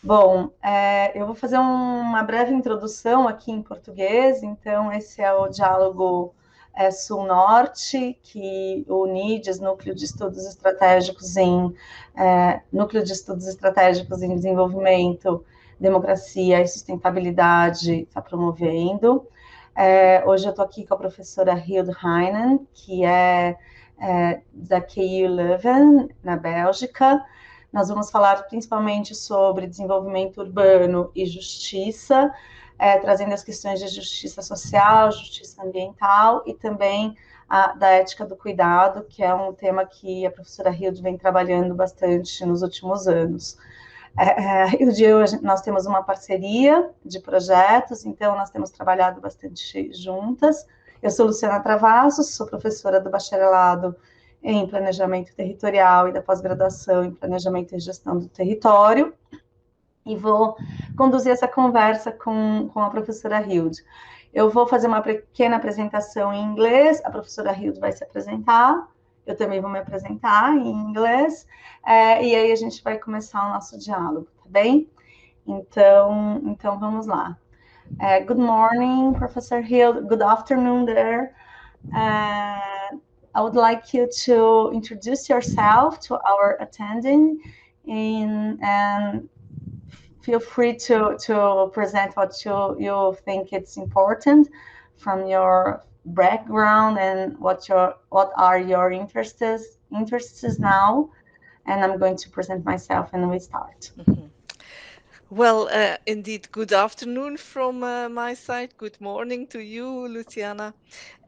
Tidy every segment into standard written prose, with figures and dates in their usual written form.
Bom, eu vou fazer uma breve introdução aqui em português. Então, esse é o diálogo Sul-Norte, que o NIDES, Núcleo de Estudos Estratégicos em Desenvolvimento, Democracia e Sustentabilidade, está promovendo. Hoje eu estou aqui com a professora Hilde Heinen, que é da KU Leuven, na Bélgica. Nós vamos falar principalmente sobre desenvolvimento urbano e justiça, trazendo as questões de justiça social, justiça ambiental e também da ética do cuidado, que é um tema que a professora Hilde vem trabalhando bastante nos últimos anos. Hilde e eu, nós temos uma parceria de projetos, então nós temos trabalhado bastante juntas. Eu sou Luciana Travassos, sou professora do bacharelado em Planejamento Territorial e da pós-graduação em Planejamento e Gestão do Território, e vou conduzir essa conversa com a professora Hilde. Eu vou fazer uma pequena apresentação em inglês, a professora Hilde vai se apresentar, eu também vou me apresentar em inglês, e aí a gente vai começar o nosso diálogo, tá bem? Então vamos lá. Good morning, Professor Hilde. Good afternoon there. I would like you to introduce yourself to our attending and feel free to present what you think it's important from your background and what are your interests now. And I'm going to present myself and we start. Mm-hmm. Well, indeed, good afternoon from my side. Good morning to you, Luciana.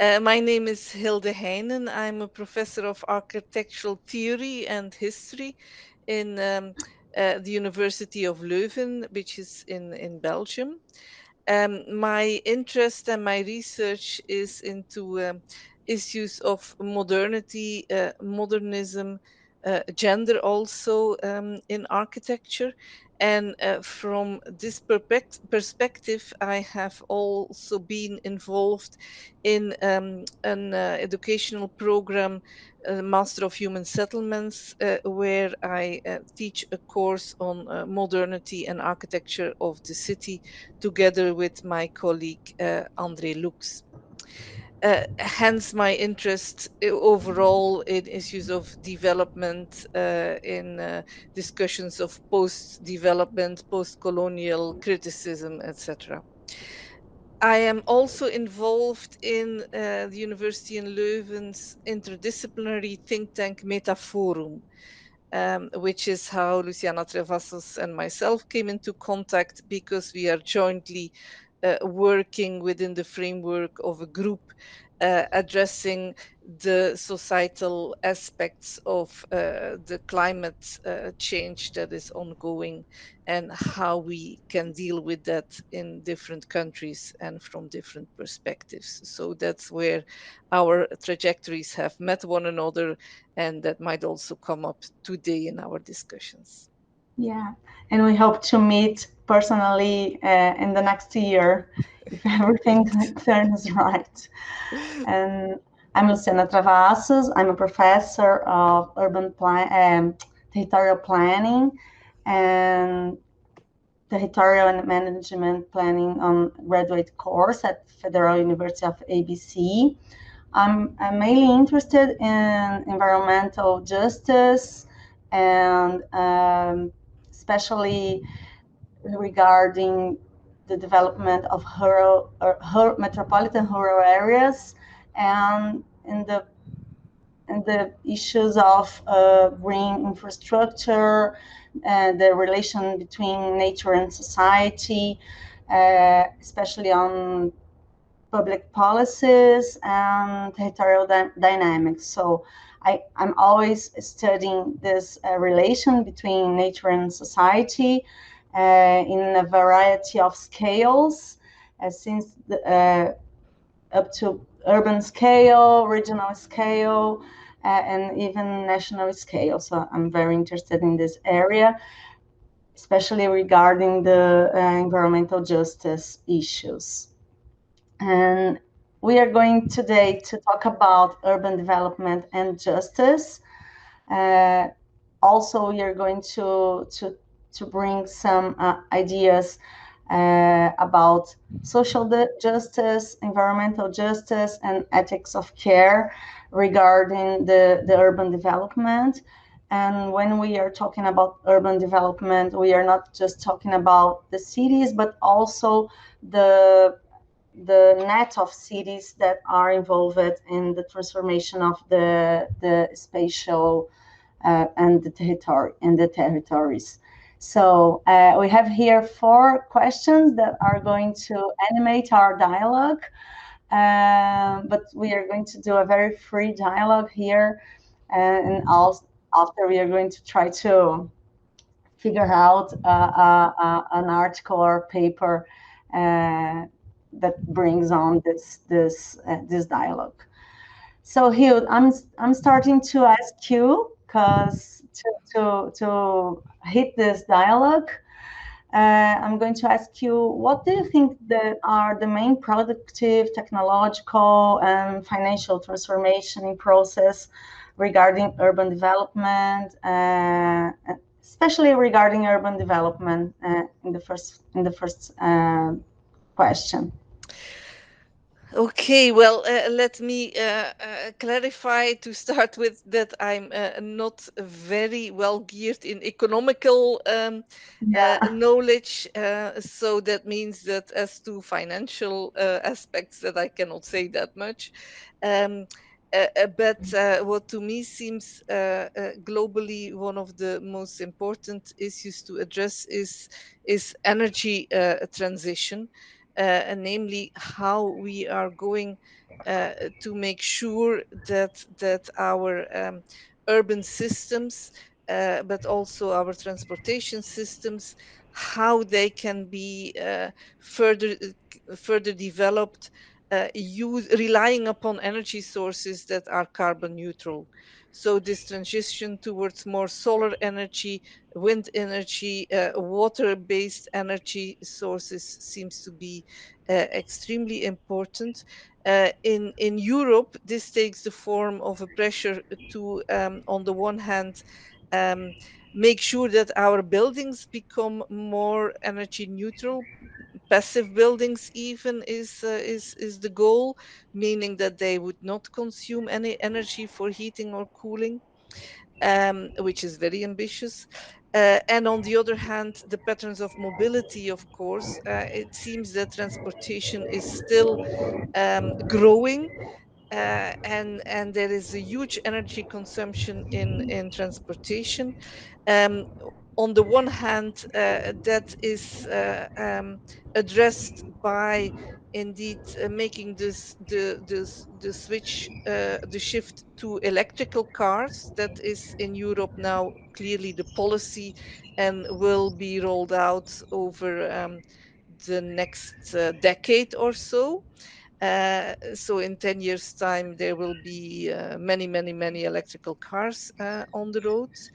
My name is Hilde Heinen. I'm a professor of architectural theory and history in the University of Leuven, which is in Belgium. My interest and my research is into issues of modernity, modernism, gender also in architecture. And from this perspective, I have also been involved in an educational program, Master of Human Settlements, where I teach a course on modernity and architecture of the city together with my colleague André Lux. Hence my interest overall in issues of development, in discussions of post-development, post-colonial criticism, etc. I am also involved in the University in Leuven's interdisciplinary think tank Metaforum, which is how Luciana Travassos and myself came into contact, because we are jointly working within the framework of a group addressing the societal aspects of the climate change that is ongoing and how we can deal with that in different countries and from different perspectives. So that's where our trajectories have met one another, and that might also come up today in our discussions. Yeah, and we hope to meet personally in the next year if everything turns right. And I'm Luciana Travassos. I'm a professor of territorial planning and territorial and management planning on graduate course at Federal University of ABC. I'm mainly interested in environmental justice and especially regarding the development of metropolitan rural areas and in the issues of green infrastructure and the relation between nature and society, especially on public policies and territorial dynamics. So I'm always studying this relation between nature and society in a variety of scales, since up to urban scale, regional scale, and even national scale. So I'm very interested in this area, especially regarding the environmental justice issues. And we are going today to talk about urban development and justice. Also, we are going to to bring some ideas about social justice, environmental justice, and ethics of care regarding the urban development. And when we are talking about urban development, we are not just talking about the cities, but also the net of cities that are involved in the transformation of the spatial and the territories. So we have here 4 questions that are going to animate our dialogue, but we are going to do a very free dialogue here, and also after we are going to try to figure out an article or paper that brings on this dialogue. So Hild, I'm starting to ask you, because to hit this dialogue, I'm going to ask you, what do you think that are the main productive, technological, and financial transformation in process regarding urban development, especially regarding urban development in the first question? Okay, well, let me clarify to start with that I'm not very well geared in economical knowledge. So that means that as to financial aspects, that I cannot say that much. But what to me seems globally one of the most important issues to address is energy transition, and namely how we are going to make sure that our urban systems, but also our transportation systems, how they can be further developed, relying upon energy sources that are carbon neutral. So this transition towards more solar energy, wind energy, water-based energy sources seems to be extremely important. In Europe, this takes the form of a pressure to, on the one hand, um, make sure that our buildings become more energy neutral. Passive buildings even is the goal, meaning that they would not consume any energy for heating or cooling, which is very ambitious. And on the other hand, the patterns of mobility, of course, it seems that transportation is still growing, and there is a huge energy consumption in transportation. Um, on the one hand, that is addressed by indeed making the switch, the shift to electrical cars. That is in Europe now clearly the policy and will be rolled out over the next decade or so. So in 10 years' time, there will be many electrical cars on the roads.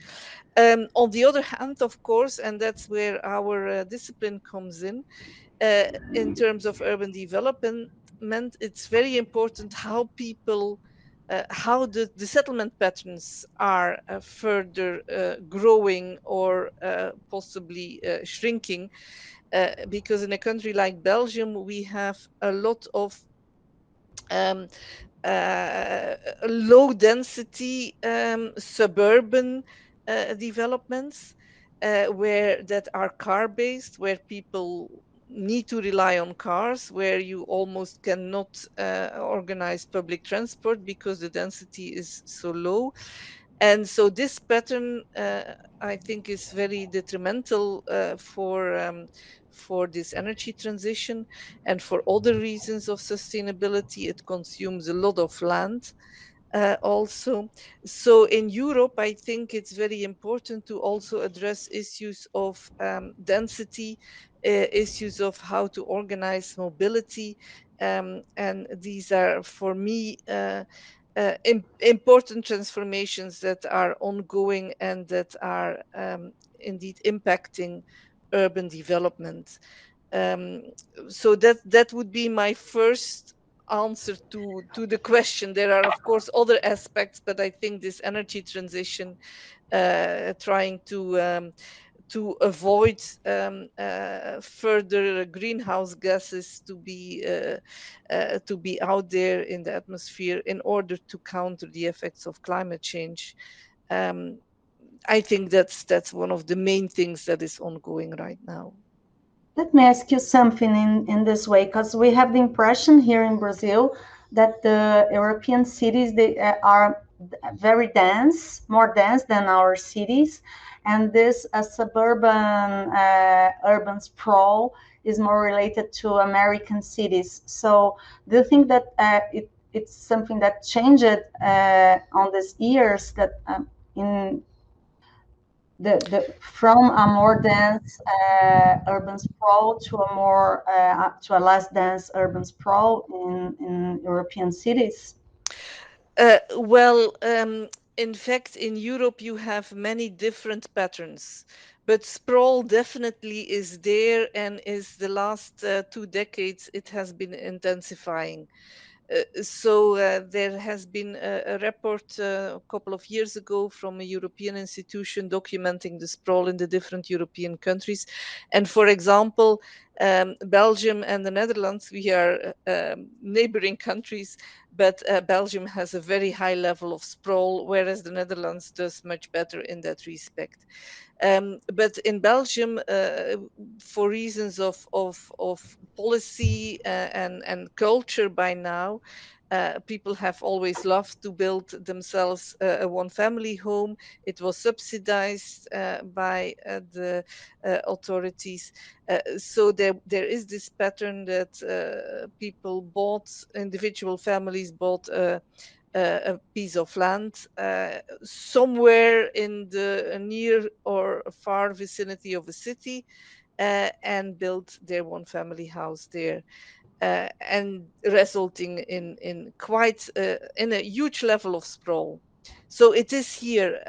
On the other hand, of course, and that's where our discipline comes in terms of urban development, it's very important how people, how the settlement patterns are further growing or possibly shrinking. Because in a country like Belgium, we have a lot of um, low density suburban developments, where that are car based, where people need to rely on cars, where you almost cannot organize public transport because the density is so low. And so this pattern, I think, is very detrimental for this energy transition, and for other reasons of sustainability. It consumes a lot of land also. So in Europe, I think it's very important to also address issues of density, issues of how to organize mobility. And these are, for me, important transformations that are ongoing and that are indeed impacting urban development. Um, so that would be my first answer to the question. There are, of course, other aspects, but I think this energy transition, trying to avoid further greenhouse gases to be out there in the atmosphere in order to counter the effects of climate change. Um, I think that's one of the main things that is ongoing right now. Let me ask you something in this way, because we have the impression here in Brazil that the European cities, they are very dense, more dense than our cities, and this suburban urban sprawl is more related to American cities. So do you think that it's something that changed on these years, that in the from a more dense urban sprawl to a more to a less dense urban sprawl in European cities? Well, in fact, in Europe, you have many different patterns, but sprawl definitely is there, and is the last 2 decades it has been intensifying. There has been a report a couple of years ago from a European institution documenting the sprawl in the different European countries. And for example, Belgium and the Netherlands, we are neighboring countries, but Belgium has a very high level of sprawl, whereas the Netherlands does much better in that respect. But in Belgium, for reasons of policy and culture by now, people have always loved to build themselves a one family home. It was subsidized by the authorities. So there is this pattern that individual families bought a piece of land somewhere in the near or far vicinity of a city, and built their one family house there, and resulting in quite in a huge level of sprawl. So it is here.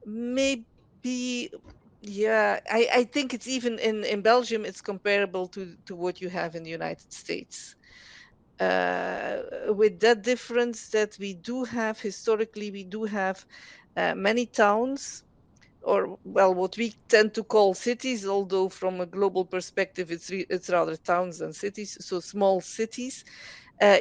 Maybe, yeah, I think it's even in Belgium, it's comparable to what you have in the United States, with that difference that we do have historically, we do have many towns, or well, what we tend to call cities, although from a global perspective it's rather towns than cities, so small cities,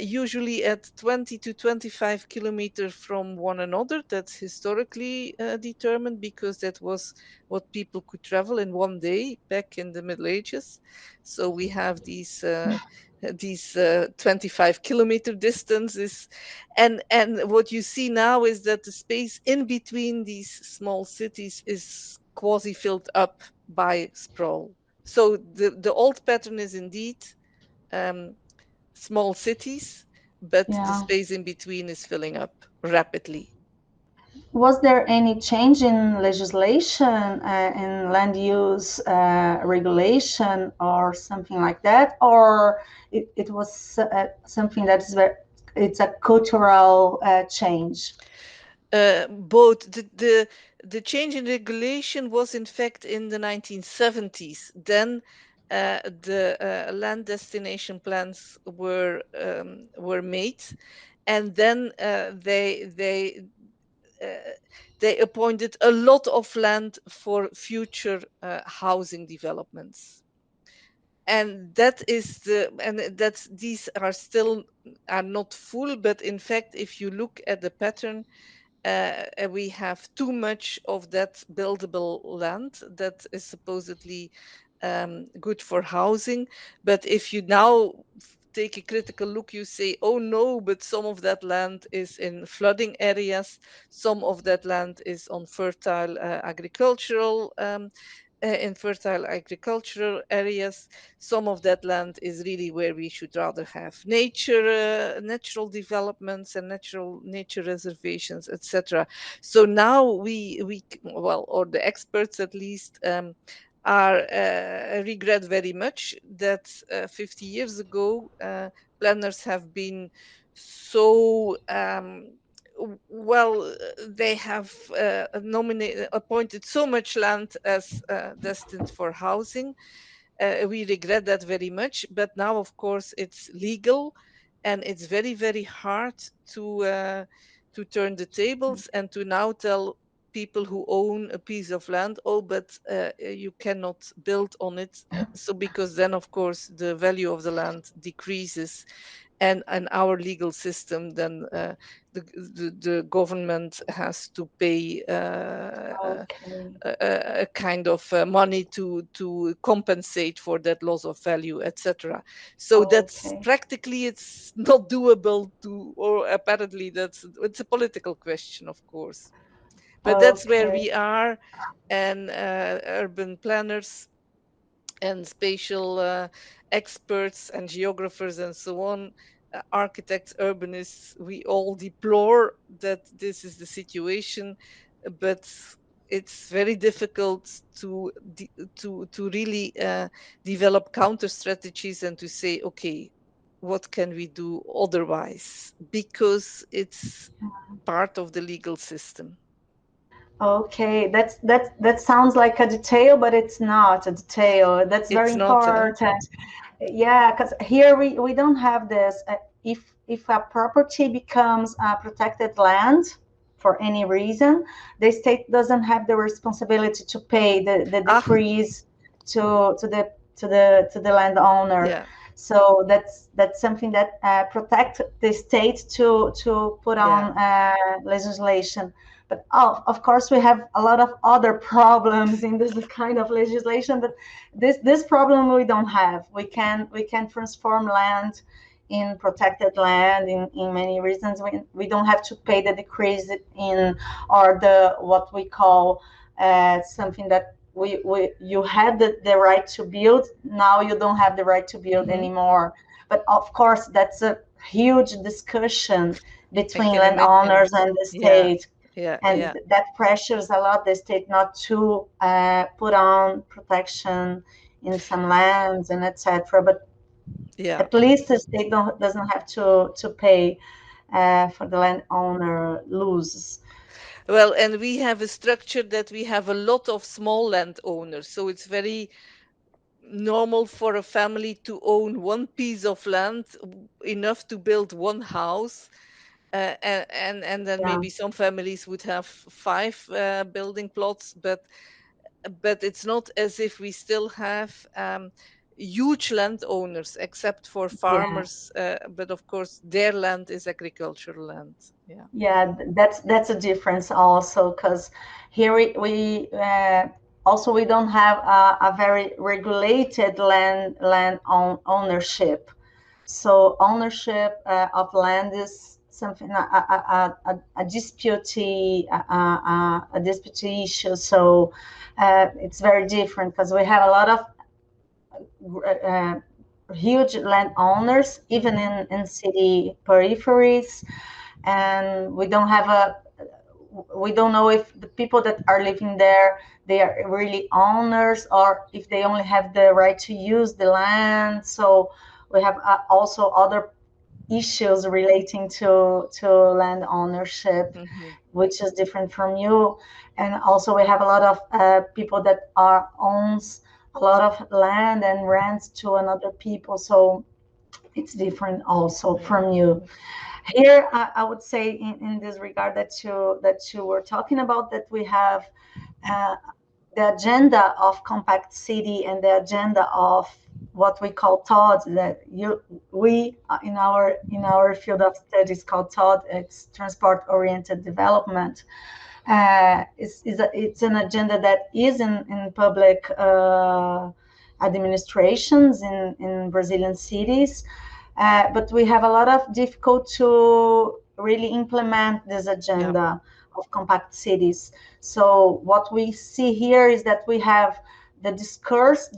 usually at 20 to 25 kilometers from one another. That's historically determined, because that was what people could travel in one day back in the Middle Ages. So we have these 25-kilometer distances, and what you see now is that the space in between these small cities is quasi filled up by sprawl. So the old pattern is indeed um, small cities, but the Yeah. space in between is filling up rapidly. Was there any change in legislation, in land use regulation, or something like that, or it was something that is it's a cultural change? Both the change in regulation was in fact in the 1970s. Then the land destination plans were made, and then uh, they appointed a lot of land for future housing developments. And that's these are still are not full, but in fact, if you look at the pattern, we have too much of that buildable land that is supposedly good for housing. But if you now take a critical look, you say, oh no, but some of that land is in flooding areas, some of that land is on fertile agricultural areas. Some of that land is really where we should rather have natural developments and nature reservations, etc. So now or the experts at least, are regret very much that 50 years ago planners have been so they have appointed so much land as destined for housing. We regret that very much, but now of course it's legal, and it's very hard to turn the tables and to now tell people who own a piece of land, oh, but you cannot build on it. So because then, of course, the value of the land decreases, and our legal system, then the government has to pay Okay. a kind of money to compensate for that loss of value, etc. So that's Okay. practically it's not doable to, or apparently it's a political question, of course. But that's where Okay. we are, and urban planners and spatial experts and geographers and so on, architects, urbanists, we all deplore that this is the situation, but it's very difficult to to really develop counter strategies and to say, okay, what can we do otherwise? Because it's part of the legal system. Okay, that sounds like a detail, but it's not a detail. That's very It's not, important. Yeah, because here we don't have this. If a property becomes a protected land for any reason, the state doesn't have the responsibility to pay the decrease to the landowner. yeah, So that's something that protect the state to put on legislation. But of course, we have a lot of other problems in this kind of legislation. But this problem we don't have. We can transform land in protected land in many reasons. We don't have to pay the decrease in, or the what we call something that you had the right to build. Now you don't have the right to build anymore. But of course, that's a huge discussion between landowners and the state. And that pressures a lot the state not to put on protection in some lands and etc. But at least the state doesn't have to pay for the landowner loses. Well, and we have a structure that we have a lot of small landowners, so it's very normal for a family to own one piece of land, enough to build one house, and then maybe some families would have 5 building plots, but it's not as if we still have huge landowners, except for farmers. But of course, their land is agricultural land. Yeah, that's a difference also, because here we also we don't have a very regulated land ownership. So ownership of land is something a dispute issue. So it's very different, because we have a lot of huge landowners, even in city peripheries, and we don't know if the people that are living there, they are really owners, or if they only have the right to use the land. So we have also other issues relating to land ownership, which is different from you. And also we have a lot of people that owns a lot of land and rents to another people. So it's different also from you. Here, I would say in this regard that you were talking about, that we have the agenda of Compact City and the agenda of what we call TOD, that we in our field of studies called TOD, it's transport oriented development. It's an agenda that is in public administrations in Brazilian cities. But we have a lot of difficulty to really implement this agenda of compact cities. So what we see here is that we have the discourse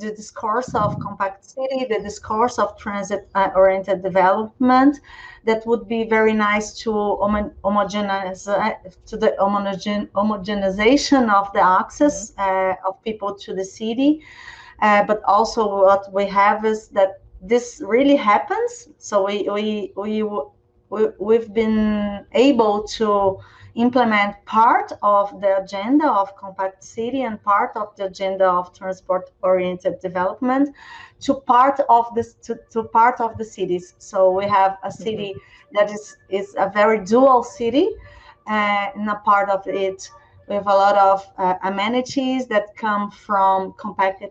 of compact city, the discourse of transit-oriented development, that would be very nice to homogenize to the homogenization of the access of people to the city. But also what we have is that this really happens. So we've been able to implement part of the agenda of compact city and part of the agenda of transport oriented development to part of this to part of the cities. So we have a city that is a very dual city, and a part of it We have a lot of amenities that come from compact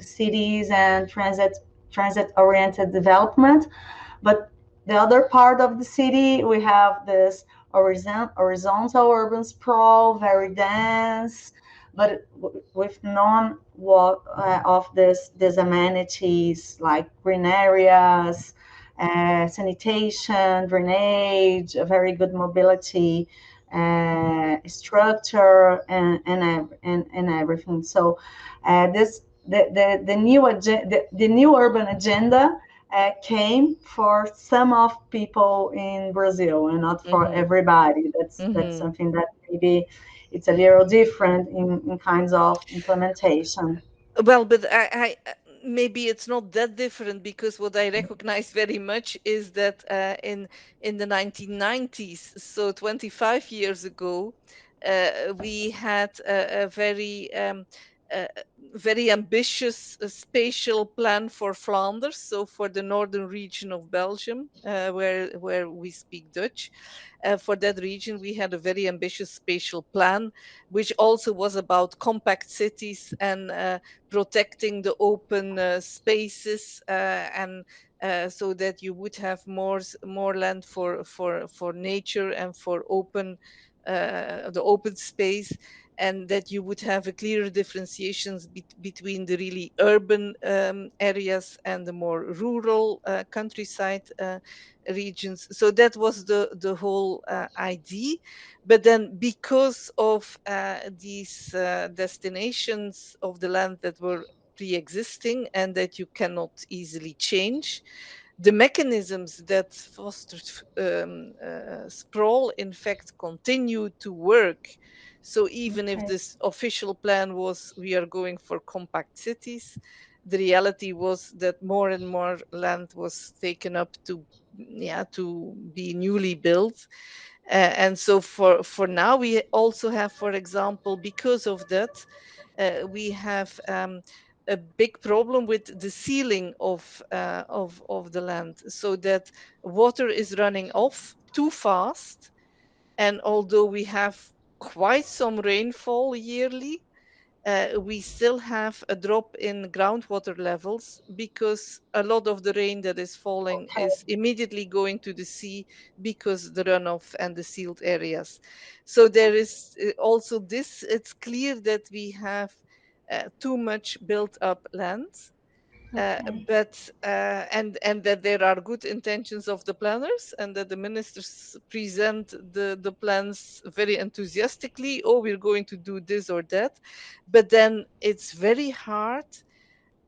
cities and transit-oriented development. But the other part of the city, we have this horizontal urban sprawl, very dense, but with none of these amenities like green areas, sanitation, drainage, a very good mobility structure, and everything. So this the new the new urban agenda came for some of people in Brazil and not for everybody. That's something that maybe it's a little different in kinds of implementation. Well, but maybe it's not that different, because what I recognize very much is that in the 1990s, so 25 years ago, we had a uh, very ambitious spatial plan for Flanders, so for the northern region of Belgium, where we speak Dutch. For that region, we had a very ambitious spatial plan, which also was about compact cities and protecting the open spaces, and so that you would have more land for nature and for the open space, and that you would have a clearer differentiations between the really urban areas and the more rural countryside regions. So that was the whole idea. But then, because of these destinations of the land that were pre-existing and that you cannot easily change, the mechanisms that fostered sprawl, in fact, continue to work. So even if Okay. this official plan was we are going for compact cities, the reality was that more and more land was taken up to be newly built. And so for now, we also have, for example, because of that, we have a big problem with the sealing of the land, so that water is running off too fast. And although we have quite some rainfall yearly, we still have a drop in groundwater levels, because a lot of the rain that is falling is immediately going to the sea, because the runoff and the sealed areas. So there is also this, it's clear that we have too much built up land, Okay. but and that there are good intentions of the planners, and that the ministers present the plans very enthusiastically. Oh, we're going to do this or that, but then it's very hard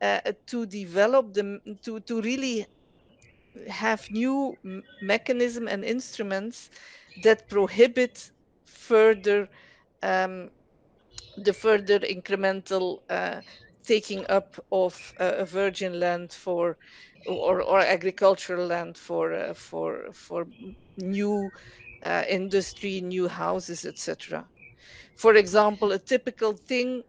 to develop them, to really have new mechanism and instruments that prohibit further um, the further incremental taking up of virgin land for, or agricultural land for new industry, new houses, etc. For example, a typical thing,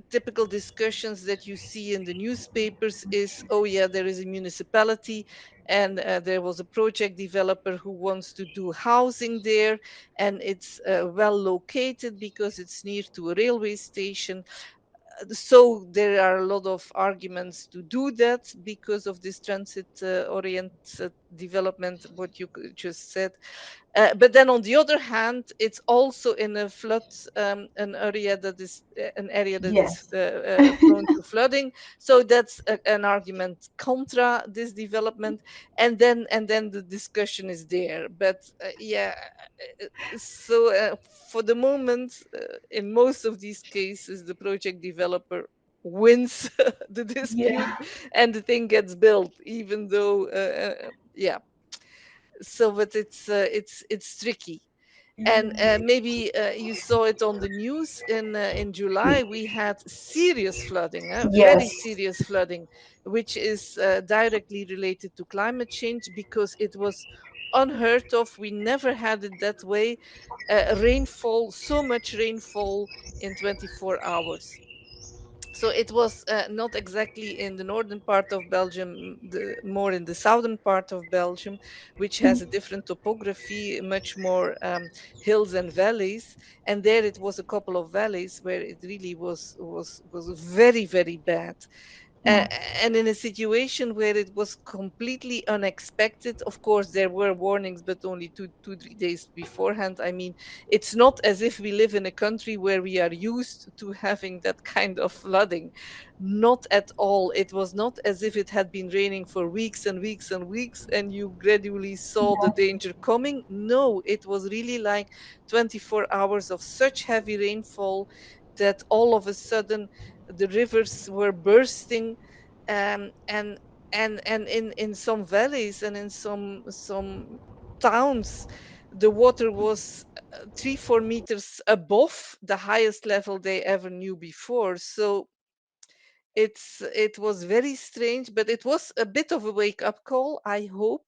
typical discussions that you see in the newspapers is, oh yeah, there is a municipality, and there was a project developer who wants to do housing there, and it's well located because it's near to a railway station. So there are a lot of arguments to do that because of this transit oriented development, what you just said. But then on the other hand, it's also in a flood, an area that is Yes. prone to flooding. So that's an argument contra this development, and then the discussion is there. But yeah, so for the moment, in most of these cases, the project developer wins the dispute, Yeah. and the thing gets built, even though yeah. So but it's tricky. And Yeah. maybe you saw it on the news in July. We had serious flooding, very Yes. serious flooding, which is directly related to climate change, because it was unheard of. We never had it that way. Rainfall, so much rainfall in 24 hours. So it was not exactly in the northern part of Belgium, more in the southern part of Belgium, which has a different topography, much more hills and valleys. And there it was a couple of valleys where it really was very, very bad. uh, Yeah. and in a situation where it was completely unexpected. Of course there were warnings, but only 3 days beforehand. I mean, it's not as if we live in a country where we are used to having that kind of flooding. Not at all. It was not as if it had been raining for weeks and weeks and weeks and you gradually saw the danger coming. No, it was really like 24 hours of such heavy rainfall that all of a sudden the rivers were bursting. And in some valleys and in some towns, the water was 3 4 meters above the highest level they ever knew before. So it was very strange, but it was a bit of a wake up call, I hope.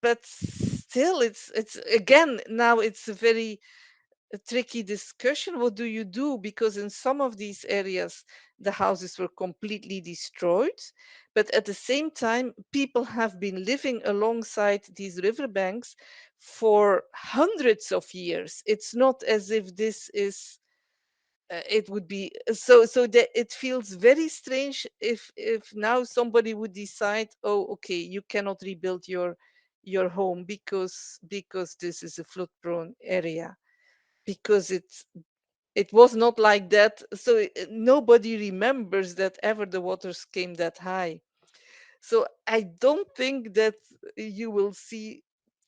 But still, it's again, now it's a very tricky discussion. What do you do? Because in some of these areas, the houses were completely destroyed. But at the same time, people have been living alongside these riverbanks for hundreds of years. It's not as if this is. It would be so that it feels very strange if now somebody would decide, oh, okay, you cannot rebuild your home because this is a flood prone area, because it was not like that. So nobody remembers that ever the waters came that high. So I don't think that you will see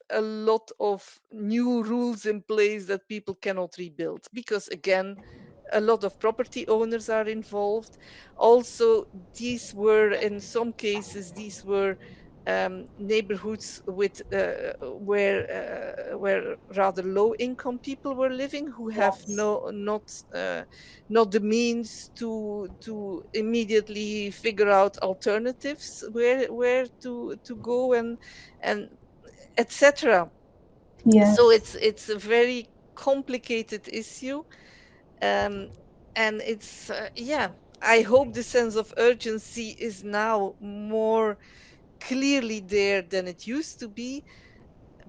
a lot of new rules in place that people cannot rebuild, because again, a lot of property owners are involved. Also, these were, in some cases, these were neighborhoods with where rather low income people were living, who have Yes. no not not the means to immediately figure out alternatives where to go and etc. So Yes. it's a very complicated issue. um, and it's yeah, I hope the sense of urgency is now more clearly there than it used to be.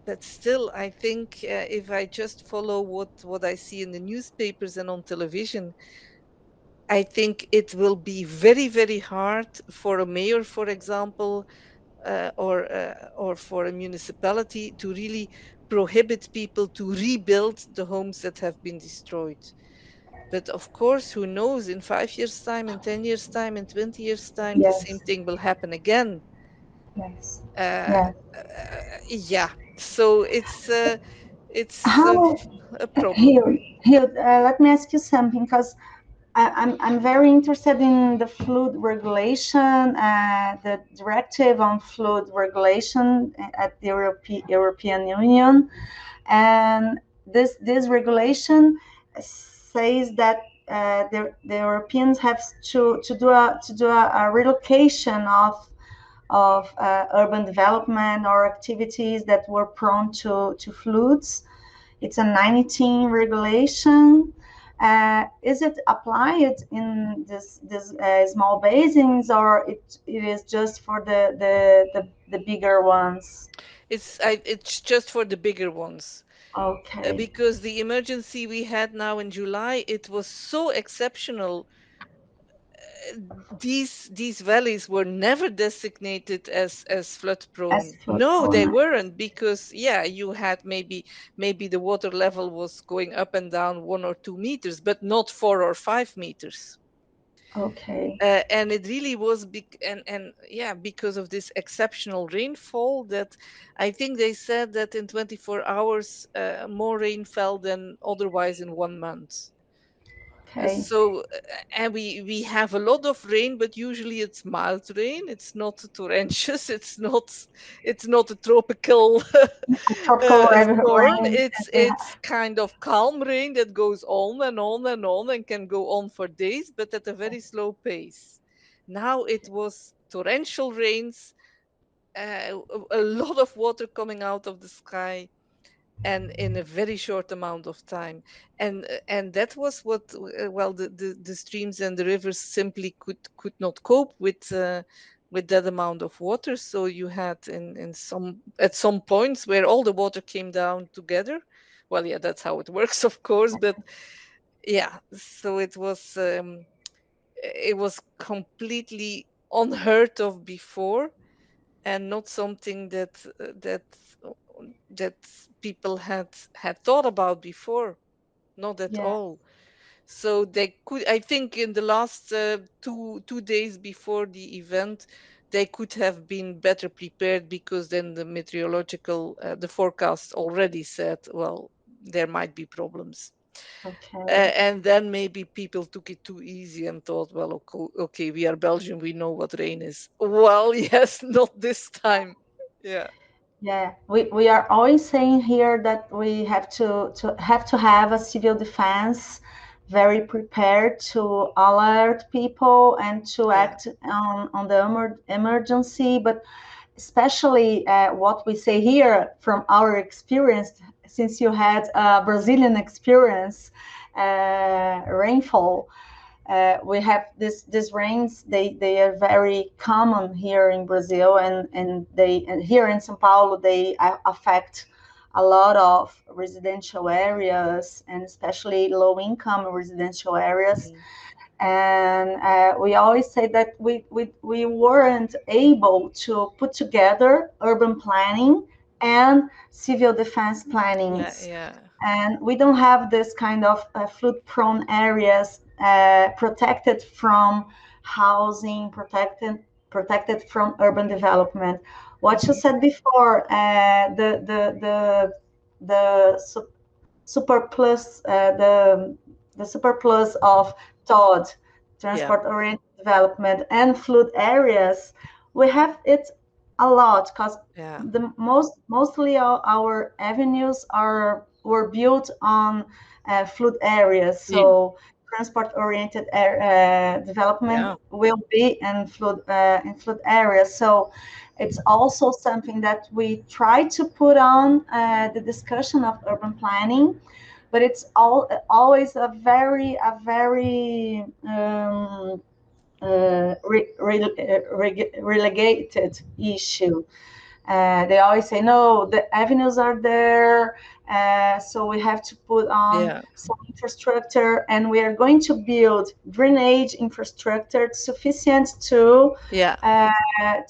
But still, I think if I just follow what I see in the newspapers and on television, I think it will be very, very hard for a mayor, for example, or for a municipality to really prohibit people to rebuild the homes that have been destroyed. But of course, who knows, in 5 years' time, in 10 years' time, in 20 years' time, the same Yes. thing will happen again. Yes. Uh, Yes. yeah, so it's How a problem. here, let me ask you something, because I'm very interested in the flood regulation, the directive on flood regulation at the European Union, and this regulation says that the Europeans have to do a relocation of urban development or activities that were prone to floods. It's a 19 regulation. Is it applied in this small basins, or it is just for the bigger ones? It's just for the bigger ones. Okay. Because the emergency we had now in July, it was so exceptional. These valleys were never designated as flood As prone. flood No, they prone. weren't, because yeah, you had maybe the water level was going up and down 1 or 2 meters, but not 4 or 5 meters. Okay. And it really was big, and yeah, because of this exceptional rainfall, that I think they said that in 24 hours more rain fell than otherwise in 1 month. Okay. And we have a lot of rain, but usually it's mild rain. It's not torrentious. It's not a tropical Tropical storm. rain It's as we it's have. kind of calm rain that goes on and on and on and can go on for days, but at a very slow pace. Now it was torrential rains, a lot of water coming out of the sky, and in a very short amount of time. And that was what well, the streams and the rivers simply could not cope with that amount of water. So you had in some at some points where all the water came down together. Well, yeah, that's how it works, of course, but yeah, so it was completely unheard of before, and not something uh, that people had thought about before, not at Yeah. all. So they could, I think, in the last two days before the event, they could have been better prepared, because then the meteorological the forecast already said, well, there might be problems. Okay. And then maybe people took it too easy and thought, well, okay, we are Belgium, we know what rain is. Well, yes, not this time. Yeah. Yeah, we are always saying here that we have to have a civil defense very prepared to alert people and to Yeah. act on the emergency. But especially what we say here from our experience, since you had a Brazilian experience, rainfall. We have these rains. They are very common here in Brazil, and here in São Paulo they affect a lot of residential areas, and especially low income residential areas. Mhm. And we always say that we weren't able to put together urban planning and civil defense Yeah, plannings, yeah, and we don't have this kind of flood prone areas protected from housing, protected from urban development. What you mhm, said before, the super plus the super plus of TOD, yeah, transport oriented development, and flood areas, we have it a lot, because yeah. the mostly our avenues were built on flood areas. Yeah. So transport oriented development Yeah. will be in flood areas. So it's also something that we try to put on the discussion of urban planning, but it's always a very relegated issue. They always say, no, the avenues are there, so we have to put on Yeah. some infrastructure, and we are going to build drainage infrastructure sufficient Yeah. uh,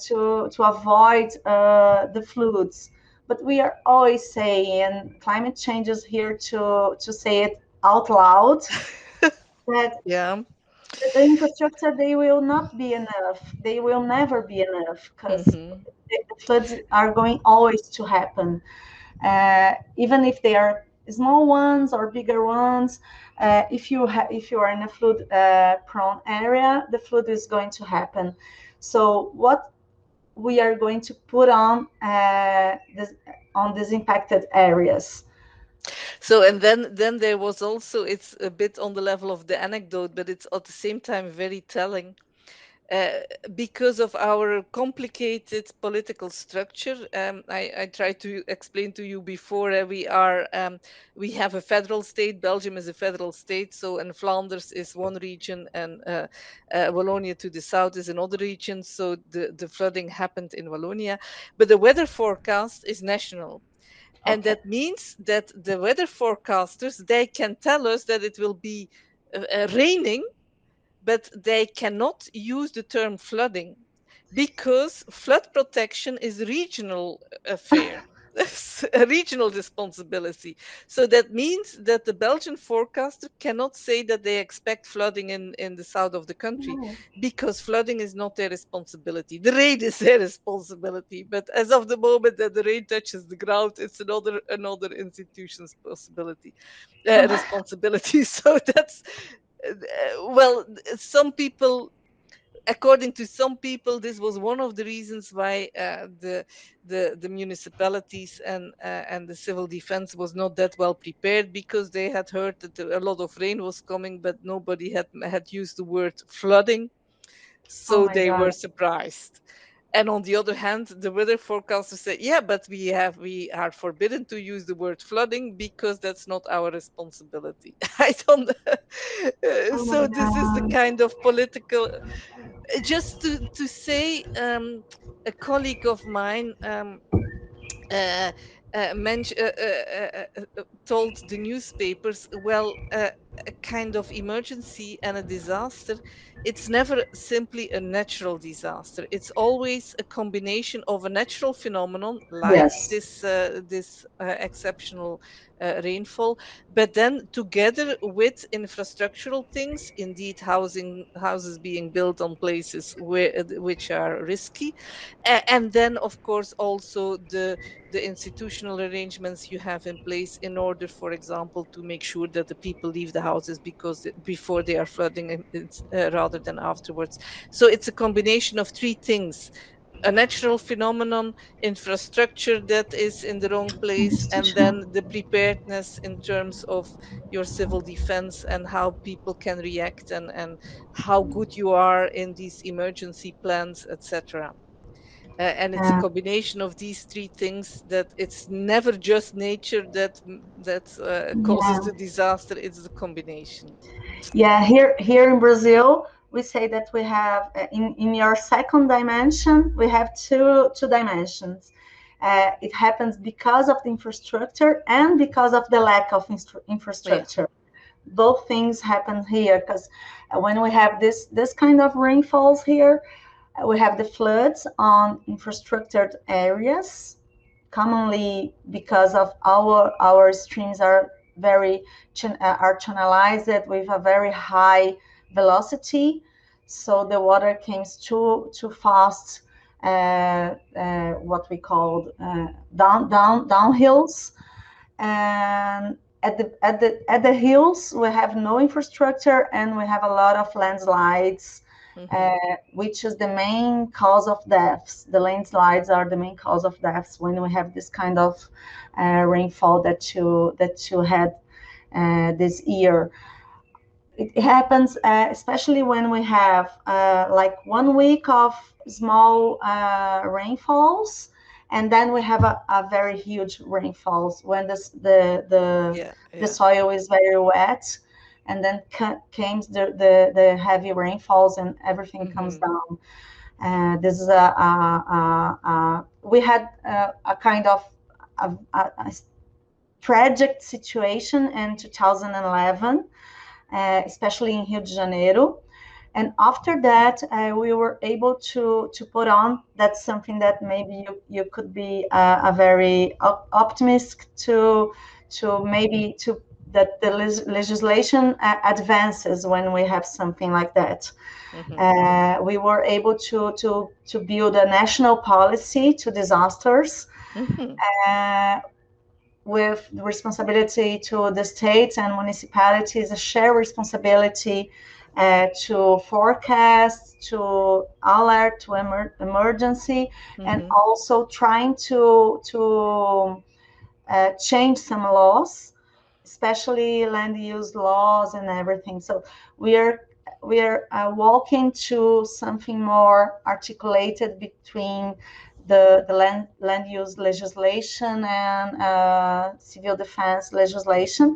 to avoid the floods. But we are always saying, and climate change is here to say it out loud, that Yeah. the infrastructure, they will not be enough. They will never be enough, because Hmm. the floods are going always to happen, even if they are small ones or bigger ones. If you are in a flood prone area, the flood is going to happen. So what we are going to put on these impacted areas? So, and then there was also, it's a bit on the level of the anecdote, but it's at the same time very telling. Uh, because of our complicated political structure, I tried to explain to you before, we have a federal state. Belgium is a federal state, so, and Flanders is one region, and Wallonia to the south is another region. So the flooding happened in Wallonia, but the weather forecast is national. And Okay. that means that the weather forecasters, they can tell us that it will be raining, but they cannot use the term flooding, because flood protection is regional affair. It's a regional responsibility. So that means that the Belgian forecaster cannot say that they expect flooding in the south of the country, Oh, because flooding is not their responsibility. The rain is their responsibility. But as of the moment that the rain touches the ground, it's another institution's possibility, responsibility. So that's well, some people, according to some people, this was one of the reasons why the municipalities and the civil defense was not that well prepared, because they had heard that a lot of rain was coming, but nobody had used the word flooding, oh so my they God. were surprised. And on the other hand, the weather forecasters say, yeah, but we are forbidden to use the word flooding because that's not our responsibility. I don't. Oh my So this is the God. kind of political. Just to say, a colleague of mine. Uh, told the newspapers, well, a kind of emergency and a disaster, it's never simply a natural disaster. It's always a combination of a natural phenomenon like Yes. this exceptional rainfall, but then together with infrastructural things, indeed houses being built on places which are risky, and then of course also the institutional arrangements you have in place in order, for example, to make sure that the people leave the houses because before they are flooding, rather than afterwards. So it's a combination of three things: a natural phenomenon, infrastructure that is in the wrong place, and Institutional. then the preparedness in terms of your civil defense and how people can react, and how good you are in these emergency plans, etc. And it's a Uh, combination of these three things, that it's never just nature that causes yeah. the disaster. It's the combination. Yeah, here in Brazil, we say that we have in your second dimension, we have two dimensions. It happens because of the infrastructure and because of the lack of Yeah. infrastructure. Both things happen here because when we have this kind of rainfalls here, we have the floods on infrastructured areas, commonly because of our streams are very are channelized with a very high velocity, so the water comes too fast, what we call downhills, and at the hills we have no infrastructure and we have a lot of landslides, Hmm. which is the main cause of deaths. The landslides are the main cause of deaths when we have this kind of rainfall that you had this year. It happens especially when we have like 1 week of small rainfalls, and then we have a very huge rainfalls when Yeah, the yeah. soil is very wet, and then comes the heavy rainfalls and everything comes Hmm. down. This is we had a kind of a tragic situation in 2011, especially in Rio de Janeiro. And after that, we were able to put on. That's something that maybe you could be a very optimist to maybe to that the legislation advances when we have something like that. Hmm. We were able to build a national policy to disasters, Hmm. uh, with the responsibility to the states and municipalities, a shared responsibility to forecast, to alert, to emergency, and Hmm. also trying to change some laws, especially land use laws and everything. So we are walking to something more articulated between the land use legislation and civil defense legislation.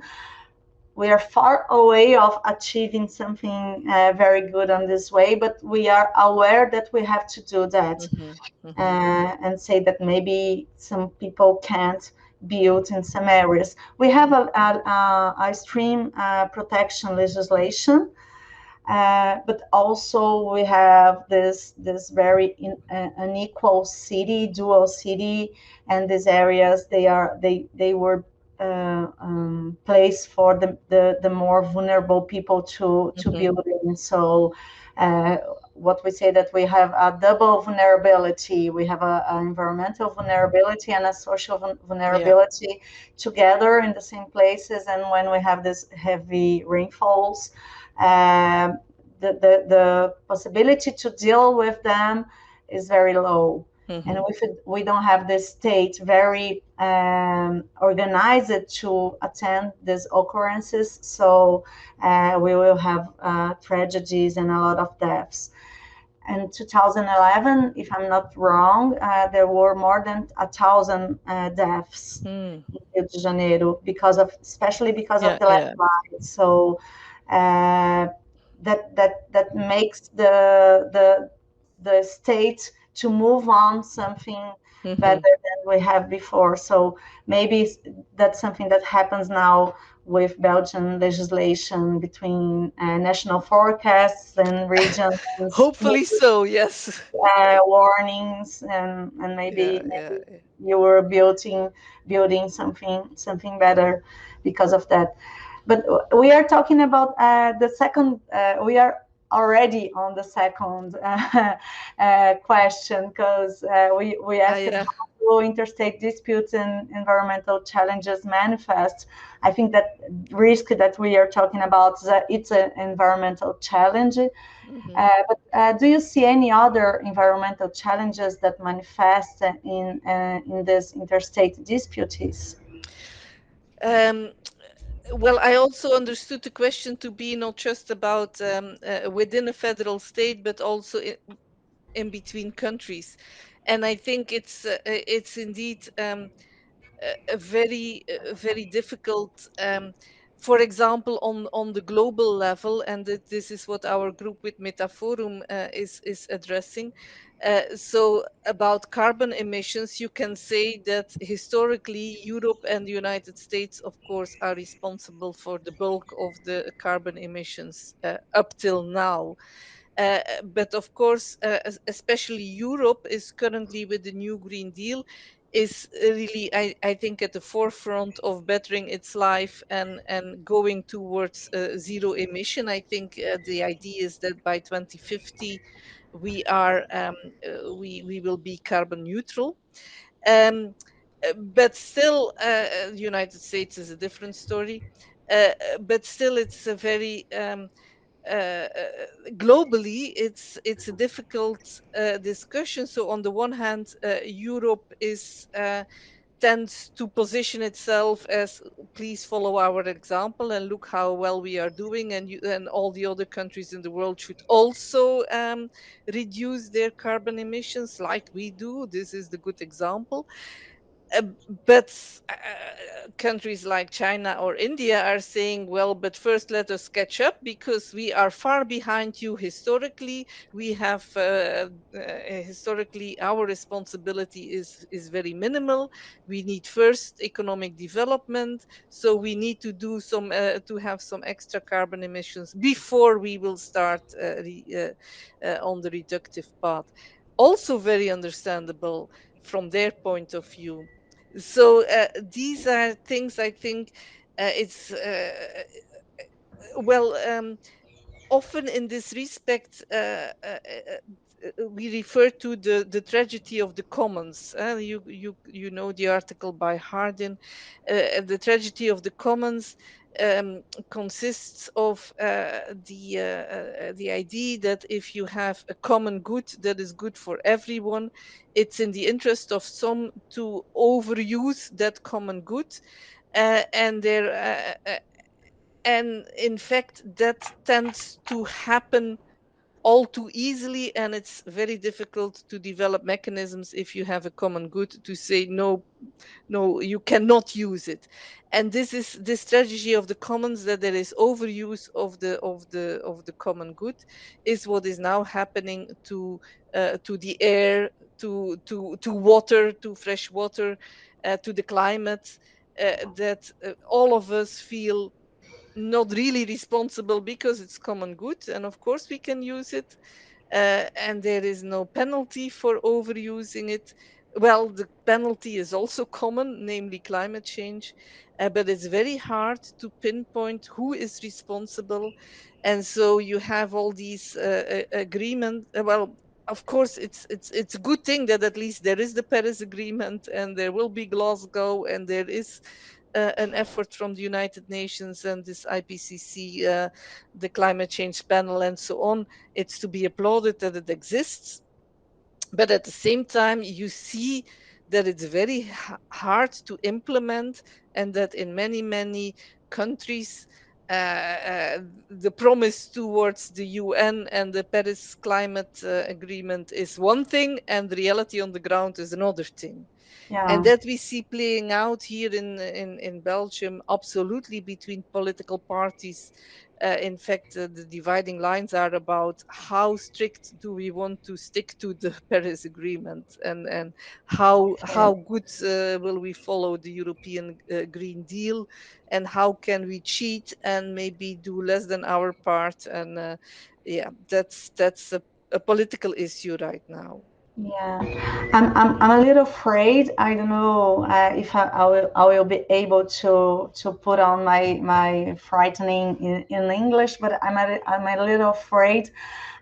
We are far away of achieving something very good on this way, but we are aware that we have to do that, Hmm. Hmm. and say that maybe some people can't build in some areas. We have a stream protection legislation, but also we have this very unequal city, dual city, and these areas they were placed for the more vulnerable people to Hmm. build in. So what we say that we have a double vulnerability. We have an environmental vulnerability and a social Yeah. vulnerability together in the same places. And when we have this heavy rainfalls, um, the possibility to deal with them is very low. And Hmm. if we don't have the state very organized to attend these occurrences, so we will have tragedies and a lot of deaths. in 2011, if I'm not wrong, there were more than 1,000 deaths in Rio de Janeiro especially because of the landslide. So that makes the state to move on something better than we have before. So maybe that's something that happens now with Belgian legislation between national forecasts and regions. Hopefully so, yes. Warnings and maybe you were building something better because of that. But we are talking about the second. We are already on the second question, because we asked how do interstate disputes and environmental challenges manifest. I think that risk that we are talking about, it's an environmental challenge. But do you see any other environmental challenges that manifest in these interstate disputes? Well, I also understood the question to be not just about within a federal state, but also in between countries. And I think it's indeed a very difficult. For example, on the global level, and this is what our group with Metaforum is addressing. So about carbon emissions, you can say that historically Europe and the United States, of course, are responsible for the bulk of the carbon emissions up till now. But of course, especially Europe is currently with the new Green Deal is really, I think, at the forefront of bettering its life and going towards zero emission. I think the idea is that by 2050 we are we will be carbon neutral. Um, but still, the United States is a different story. But still, it's a very globally, it's a difficult discussion. So on the one hand, Europe is tends to position itself as please follow our example and look how well we are doing, and and all the other countries in the world should also reduce their carbon emissions like we do. This is the good example. uh, but countries like China or India are saying, well, but first let us catch up because we are far behind you historically. We have historically our responsibility is very minimal. We need first economic development, so we need to do some to have some extra carbon emissions before we will start on the reductive path. Also very understandable from their point of view. So these are things I think it's well often in this respect we refer to the tragedy of the commons. You know the article by Hardin. The tragedy of the commons um, consists of the idea that if you have a common good that is good for everyone, it's in the interest of some to overuse that common good, and there and in fact that tends to happen all too easily, and it's very difficult to develop mechanisms if you have a common good to say no, no, you cannot use it. And this is this strategy of the commons, that there is overuse of the common good, is what is now happening to the air, to water, to fresh water, to the climate, that all of us feel not really responsible because it's common good, and of course we can use it, and there is no penalty for overusing it. Well, the penalty is also common, namely climate change, but it's very hard to pinpoint who is responsible. And so you have all these agreements. Well, of course, it's a good thing that at least there is the Paris Agreement, and there will be Glasgow, and there is an effort from the United Nations and this IPCC, the climate change panel, and so on. It's to be applauded that it exists. But at the same time, you see that it's very hard to implement, and that in many countries, the promise towards the UN and the Paris Climate Agreement is one thing, and the reality on the ground is another thing. And Yeah. that we see playing out here in Belgium, absolutely, between political parties. In fact, the dividing lines are about how strict do we want to stick to the Paris Agreement, and how good will we follow the European Green Deal, and how can we cheat and maybe do less than our part. And yeah, that's a political issue right now. Yeah, I'm a little afraid. I don't know if I will be able to put on my frightening in English, but I'm a little afraid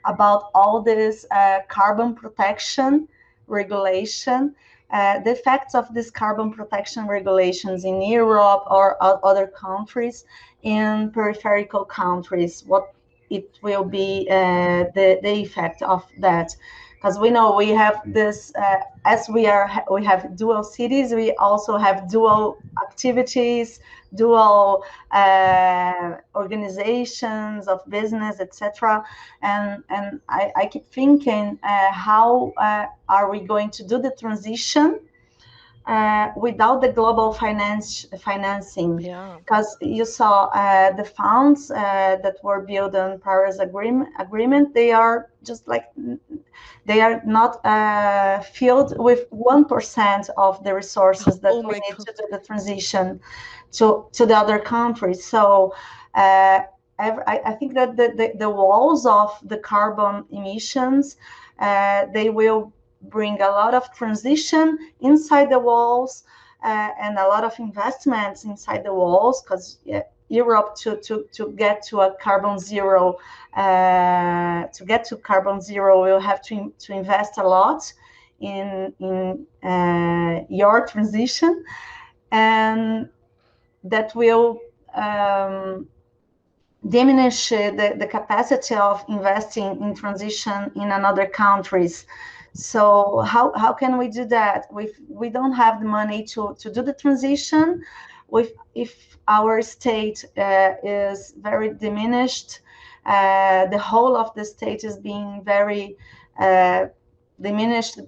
about all this carbon protection regulation. The effects of this carbon protection regulations in Europe or other countries, in peripheral countries, what it will be the effect of that, because we know we have this as we have dual cities, we also have dual activities, dual organizations of business, etc. And I keep thinking, how are we going to do the transition without the global financing? Yeah. Because you saw the funds that were built on Paris agreement, they are just like, they are not filled with 1% of the resources that Oh we my need God. to do the transition to the other countries. So I think that the walls of the carbon emissions, they will bring a lot of transition inside the walls, and a lot of investments inside the walls, because Europe to get to a carbon zero, will have to invest a lot in your transition, and that will diminish the capacity of investing in transition in another countries. So how can we do that? We don't have the money to do the transition. If our state is very diminished, the whole of the state is being very diminished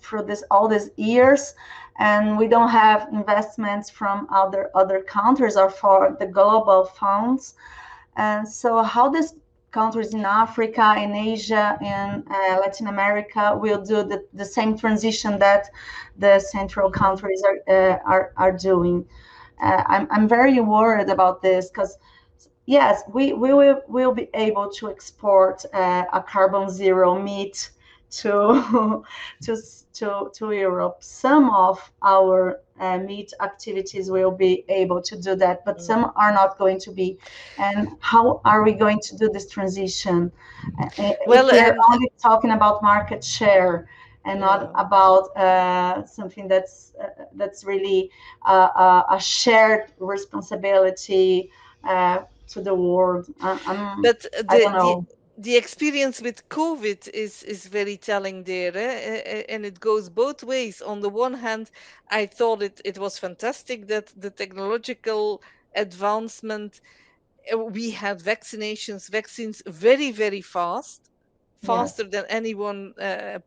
through all these years, and we don't have investments from other countries or for the global funds. And so how these countries in Africa, in Asia, in Latin America will do the same transition that the central countries are doing? I'm very worried about this, because yes, we will be able to export a carbon zero meat to to Europe. Some of our meat activities will be able to do that, but some are not going to be. And how are we going to do this transition if Well, we are only talking about market share and not yeah. about something that's really a shared responsibility to the world? But I don't know. the experience with COVID is very telling there, and it goes both ways. On the one hand, I thought it was fantastic that the technological advancement, we had vaccines very, very fast, Yes. faster than anyone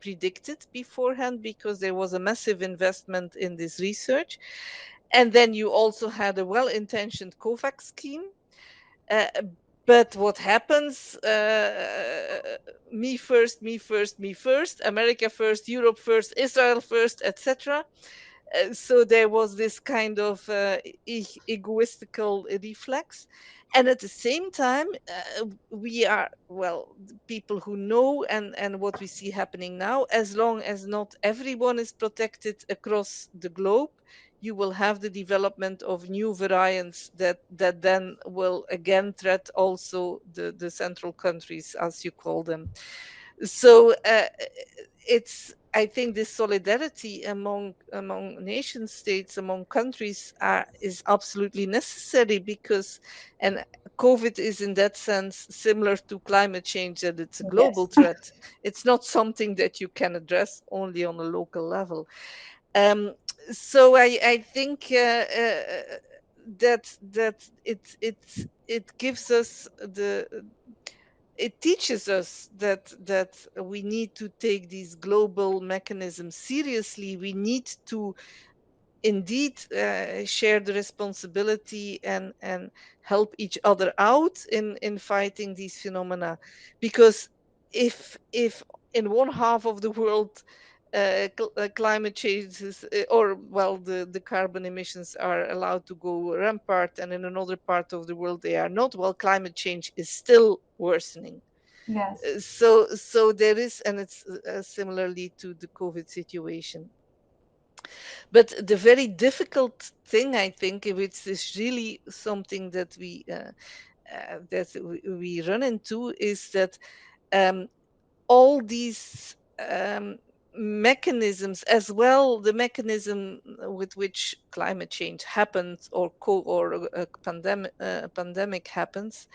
predicted beforehand, because there was a massive investment in this research. And then you also had a well-intentioned COVAX scheme. Uh, but what happens? Me first, me first, me first, America first, Europe first, Israel first, etc. So there was this kind of egoistical reflex. And at the same time, we are, well, the people who know, and what we see happening now, as long as not everyone is protected across the globe, you will have the development of new variants that then will again threat also the central countries, as you call them. So it's, I think, this solidarity among nation states, among countries, is absolutely necessary, because, and COVID is in that sense similar to climate change, that it's a global Yes. threat. It's not something that you can address only on a local level. um, so I think it gives us it teaches us that we need to take these global mechanisms seriously. We need to indeed share the responsibility and help each other out in fighting these phenomena, because if in one half of the world climate change is, or well, the carbon emissions are allowed to go rampart, and in another part of the world they are not, well, climate change is still worsening. Yes. So there is, and it's similarly to the COVID situation. But the very difficult thing, I think, which is really something that we run into, is that um, all these mechanisms, as well, the mechanism with which climate change happens, or a pandemic happens,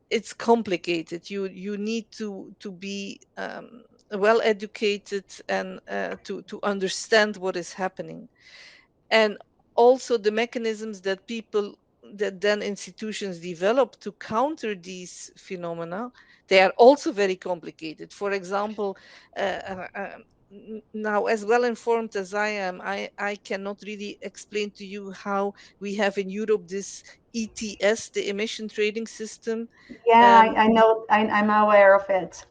it's complicated. You need to be well educated and to understand what is happening, and also the mechanisms that then institutions develop to counter these phenomena. They are also very complicated. For example, now, as well informed as I am, I cannot really explain to you how we have in Europe this ETS, the emission trading system. Yeah, um, I know. I'm aware of it.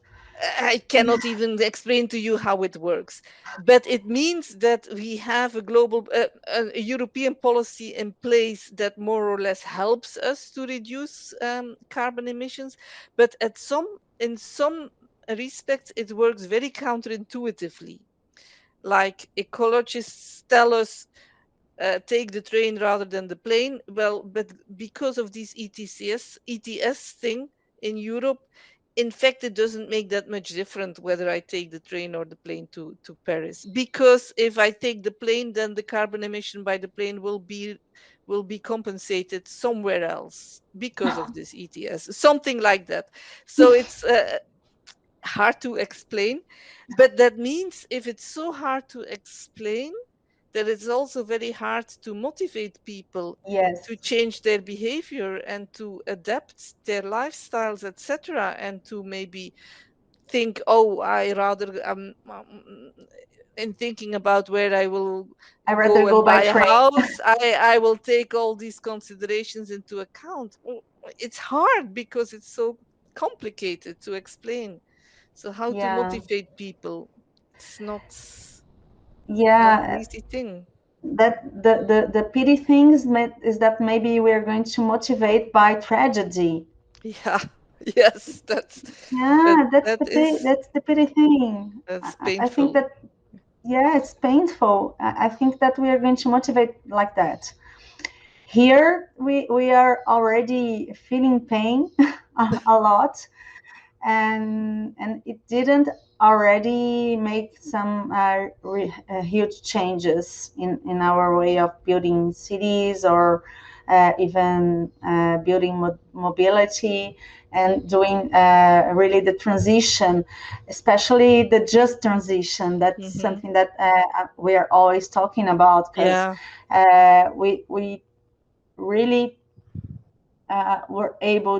I cannot even explain to you how it works, but it means that we have a global, a European policy in place that more or less helps us to reduce carbon emissions. But in some respects, it works very counterintuitively. Like ecologists tell us, take the train rather than the plane. Well, but because of this ETS thing in Europe, in fact, it doesn't make that much difference whether I take the train or the plane to Paris. Because if I take the plane, then the carbon emission by the plane will be compensated somewhere else because of this ETS, something like that. So it's hard to explain, but that means if it's so hard to explain, that it's also very hard to motivate people Yes. to change their behavior and to adapt their lifestyles, etc., and to maybe think, oh, I rather in thinking about where I will I rather go go and by buy a train. house, I will take all these considerations into account. It's hard because it's so complicated to explain. So how to Yeah. motivate people? It's not an Yeah. easy thing. That the pity things is that maybe we're going to motivate by tragedy. Yeah. Yes, that Yeah, that is that's the pity thing. that's I think painful. that, yeah, it's painful. I think that we are going to motivate like that. Here we are already feeling pain a lot, and it didn't already make some huge changes in our way of building cities, or even building mobility, and doing really the transition, especially the just transition. That's Hmm. something that we are always talking about, because Yeah. we really were able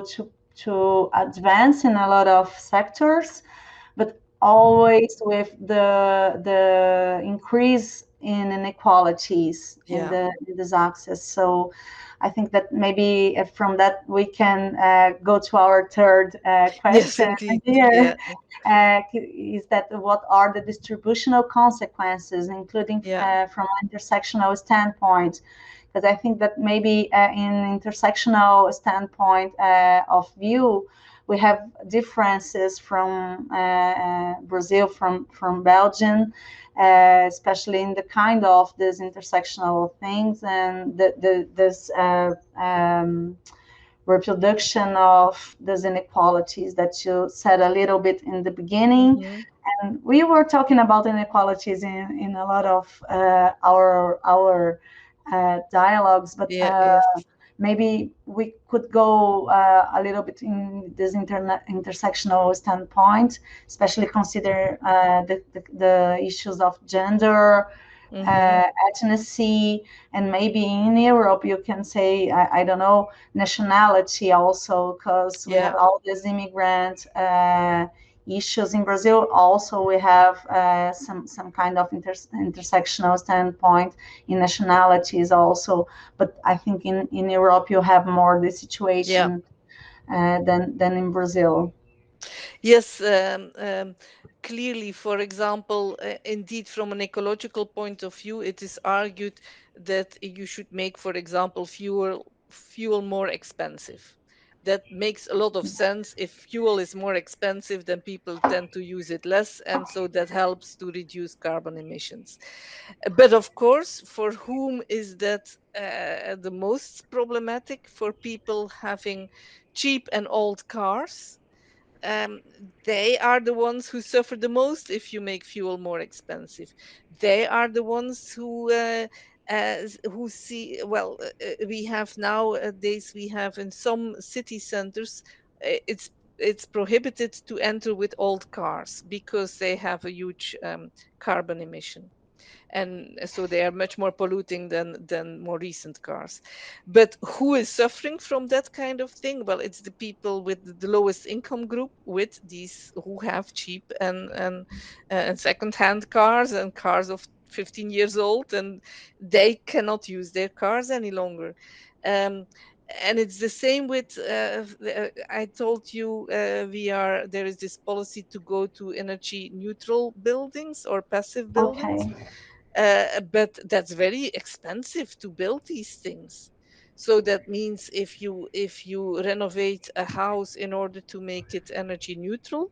to advance in a lot of sectors, but always with the increase in inequalities in Yeah. this access. So I think that maybe from that we can go to our third Yes, question indeed. Yeah. here. Is that what are the distributional consequences, including Yeah. from an intersectional standpoint? Because I think that maybe in intersectional standpoint of view, we have differences from Brazil, from Belgium, especially in the kind of these intersectional things, and this reproduction of these inequalities that you said a little bit in the beginning. Hmm. And we were talking about inequalities in a lot of our dialogues, but Yeah. Yes. maybe we could go a little bit in this intersectional standpoint, especially consider the issues of gender, ethnicity, and maybe in Europe you can say, I don't know, nationality also, because we have all these immigrant issues in Brazil. Also, we have some kind of intersectional standpoint in nationalities also. But I think in Europe you have more the situation than in Brazil. Yes, clearly, for example, indeed, from an ecological point of view, it is argued that you should make, for example, fuel more expensive. That makes a lot of sense. If fuel is more expensive, then people tend to use it less, and so that helps to reduce carbon emissions. But of course, for whom is that the most problematic? For people having cheap and old cars. um, they are the ones who suffer the most if you make fuel more expensive. They are the ones who see, well, we have nowadays, we have in some city centers, it's prohibited to enter with old cars because they have a huge carbon emission, and so they are much more polluting than more recent cars. But who is suffering from that kind of thing? Well, it's the people with the lowest income group, with these who have cheap and second-hand cars, and cars of 15 years old, and they cannot use their cars any longer. um, and it's the same with I told you, there is this policy to go to energy neutral buildings or passive buildings. Okay. But that's very expensive to build these things. So that means if you renovate a house in order to make it energy neutral,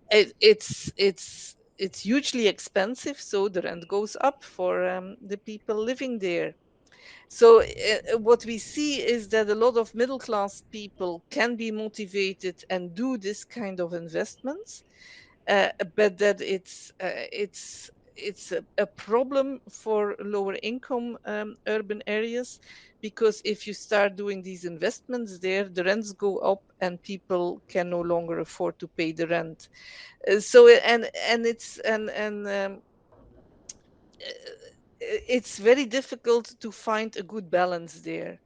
it's hugely expensive. So the rent goes up for the people living there. So what we see is that a lot of middle class people can be motivated and do this kind of investments, but that it's a problem for lower income urban areas, because if you start doing these investments there, the rents go up and people can no longer afford to pay the rent. So and it's and it's very difficult to find a good balance there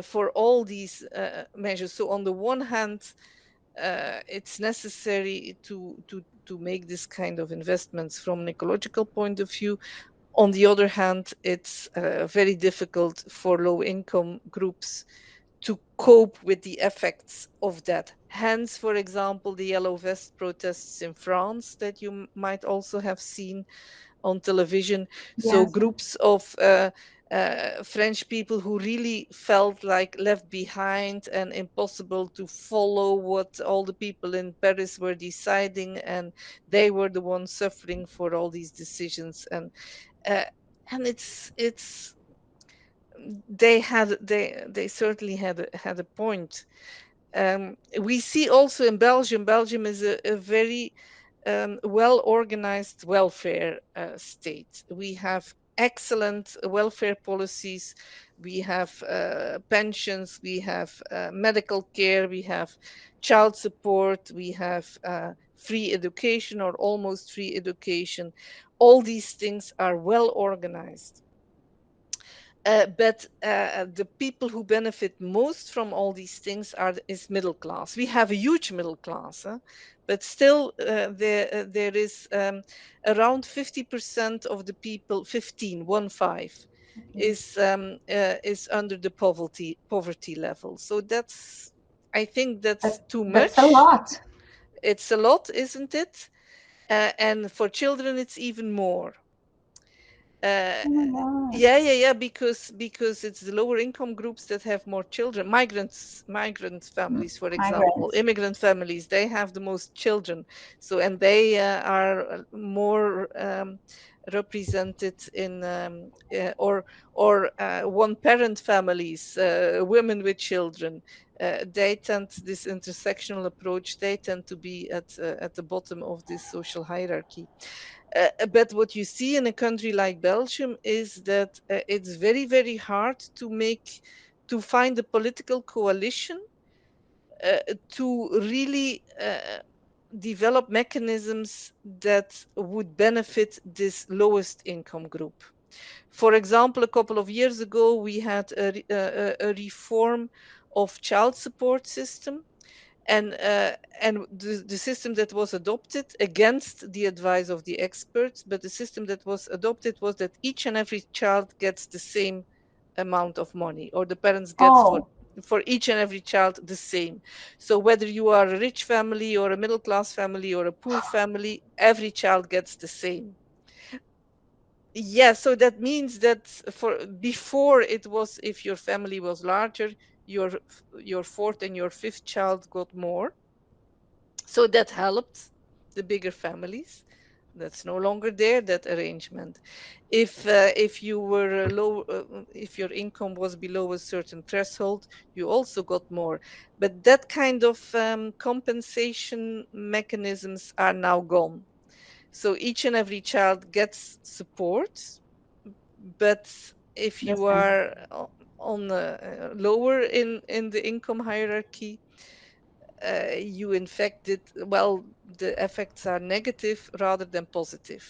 for all these measures. So on the one hand, it's necessary to make this kind of investments from an ecological point of view. On the other hand, it's very difficult for low income groups to cope with the effects of that. Hence, for example, the yellow vest protests in France that you might also have seen on television. So Yes. groups of French people who really felt like left behind and impossible to follow what all the people in Paris were deciding, and they were the ones suffering for all these decisions. Uh, and it's they certainly had a point. We see also in Belgium. Belgium is a very well organized welfare state. We have excellent welfare policies. We have pensions, we have medical care, we have child support, we have free education or almost free education. All these things are well organized. But the people who benefit most from all these things is middle class. We have a huge middle class, but still there is around 50% of the people, 15 is under the poverty level. So I think that's too That's a much. lot. It's a lot, isn't it? And for children, it's even more. Uh, Oh my God. yeah, because it's the lower income groups that have more children. Migrant families, for example, Migrants. immigrant families, they have the most children. So, and they are more represented in or one parent families, women with children. They tend, this intersectional approach, they tend to be at the bottom of this social hierarchy. But what you see in a country like Belgium is that it's very, very hard to find a political coalition to really develop mechanisms that would benefit this lowest income group. For example, a couple of years ago, we had a reform of child support system, and the system that was adopted against the advice of the experts, but the system that was adopted was that each and every child gets the same amount of money, or the parents gets Oh, for each and every child the same. So whether you are a rich family or a middle class family or a poor family, every child gets the same. Yeah, so that means that for before it was, if your family was larger, your fourth and your fifth child got more. So that helped the bigger families. That's no longer there, that arrangement. If you were low, if your income was below a certain threshold, you also got more. But that kind of compensation mechanisms are now gone. So each and every child gets support, but if yes, you ma'am. are on lower in the income hierarchy, you infected, well, the effects are negative rather than positive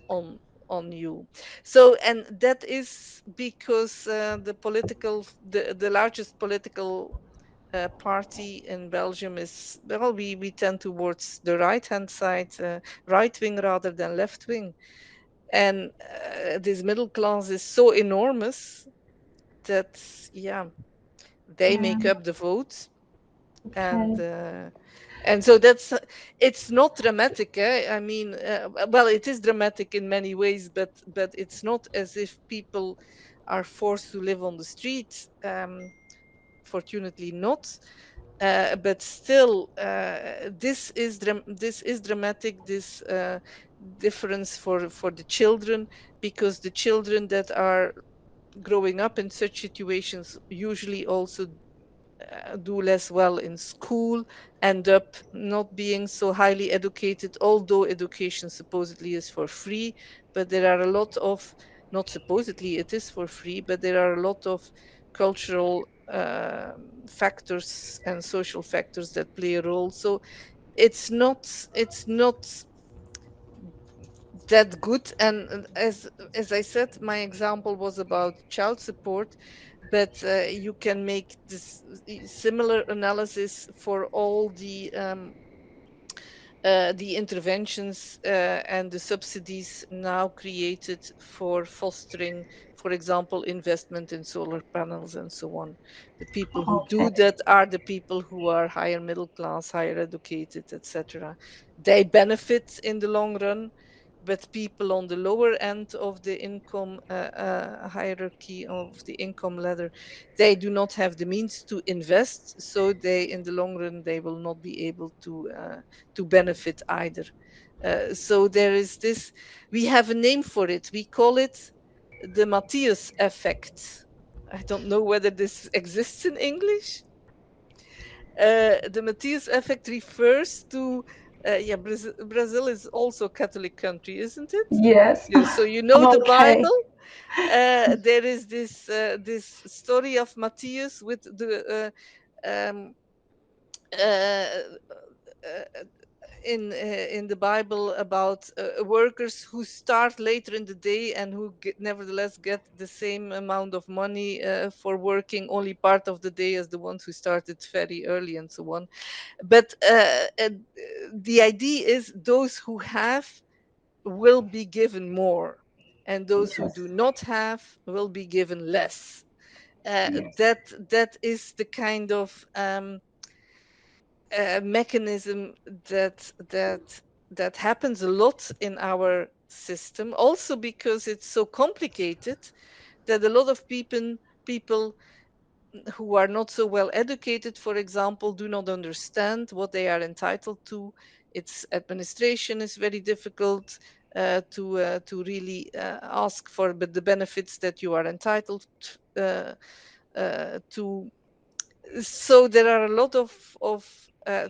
on on you. So, and that is because the largest political party in Belgium is, well, we tend towards the right hand side, right wing rather than left wing, and this middle class is so enormous that, yeah, they Yeah, make up the vote. and okay. uh, and so that's it's not dramatic, eh? I mean, well, it is dramatic in many ways, but it's not as if people are forced to live on the street. Fortunately not, but still, this is dramatic, this difference for the children, because the children that are growing up in such situations usually also do less well in school, end up not being so highly educated, although education supposedly is for free. But there are a lot of, not supposedly it is for free, but there are a lot of cultural factors and social factors that play a role. So it's not that good. And as I said, my example was about child support, but you can make this similar analysis for all the interventions and the subsidies now created for fostering, for example, investment in solar panels and so on. The people who do Okay. that are the people who are higher middle class, higher educated, etc. They benefit in the long run, but people on the lower end of the income hierarchy, of the income ladder, they do not have the means to invest, so they, in the long run, they will not be able to benefit either. So there is this, we have a name for it. We call it the Matthias effect. I don't know whether this exists in English. The Matthias effect refers to, yeah, Brazil is also a Catholic country, isn't it? Yes. Yeah, so you I'm know the okay. Bible. There is this story of Matthias with the um, uh, uh, in the Bible about workers who start later in the day and who nevertheless get the same amount of money for working only part of the day as the ones who started very early and so on. But the idea is those who have will be given more, and those who Yes. do not have will be given less. Yes. That is the kind of mechanism that happens a lot in our system, also because it's so complicated that a lot of people who are not so well educated, for example, do not understand what they are entitled to. Its administration is very difficult to really ask for, but the benefits that you are entitled to. So there are a lot of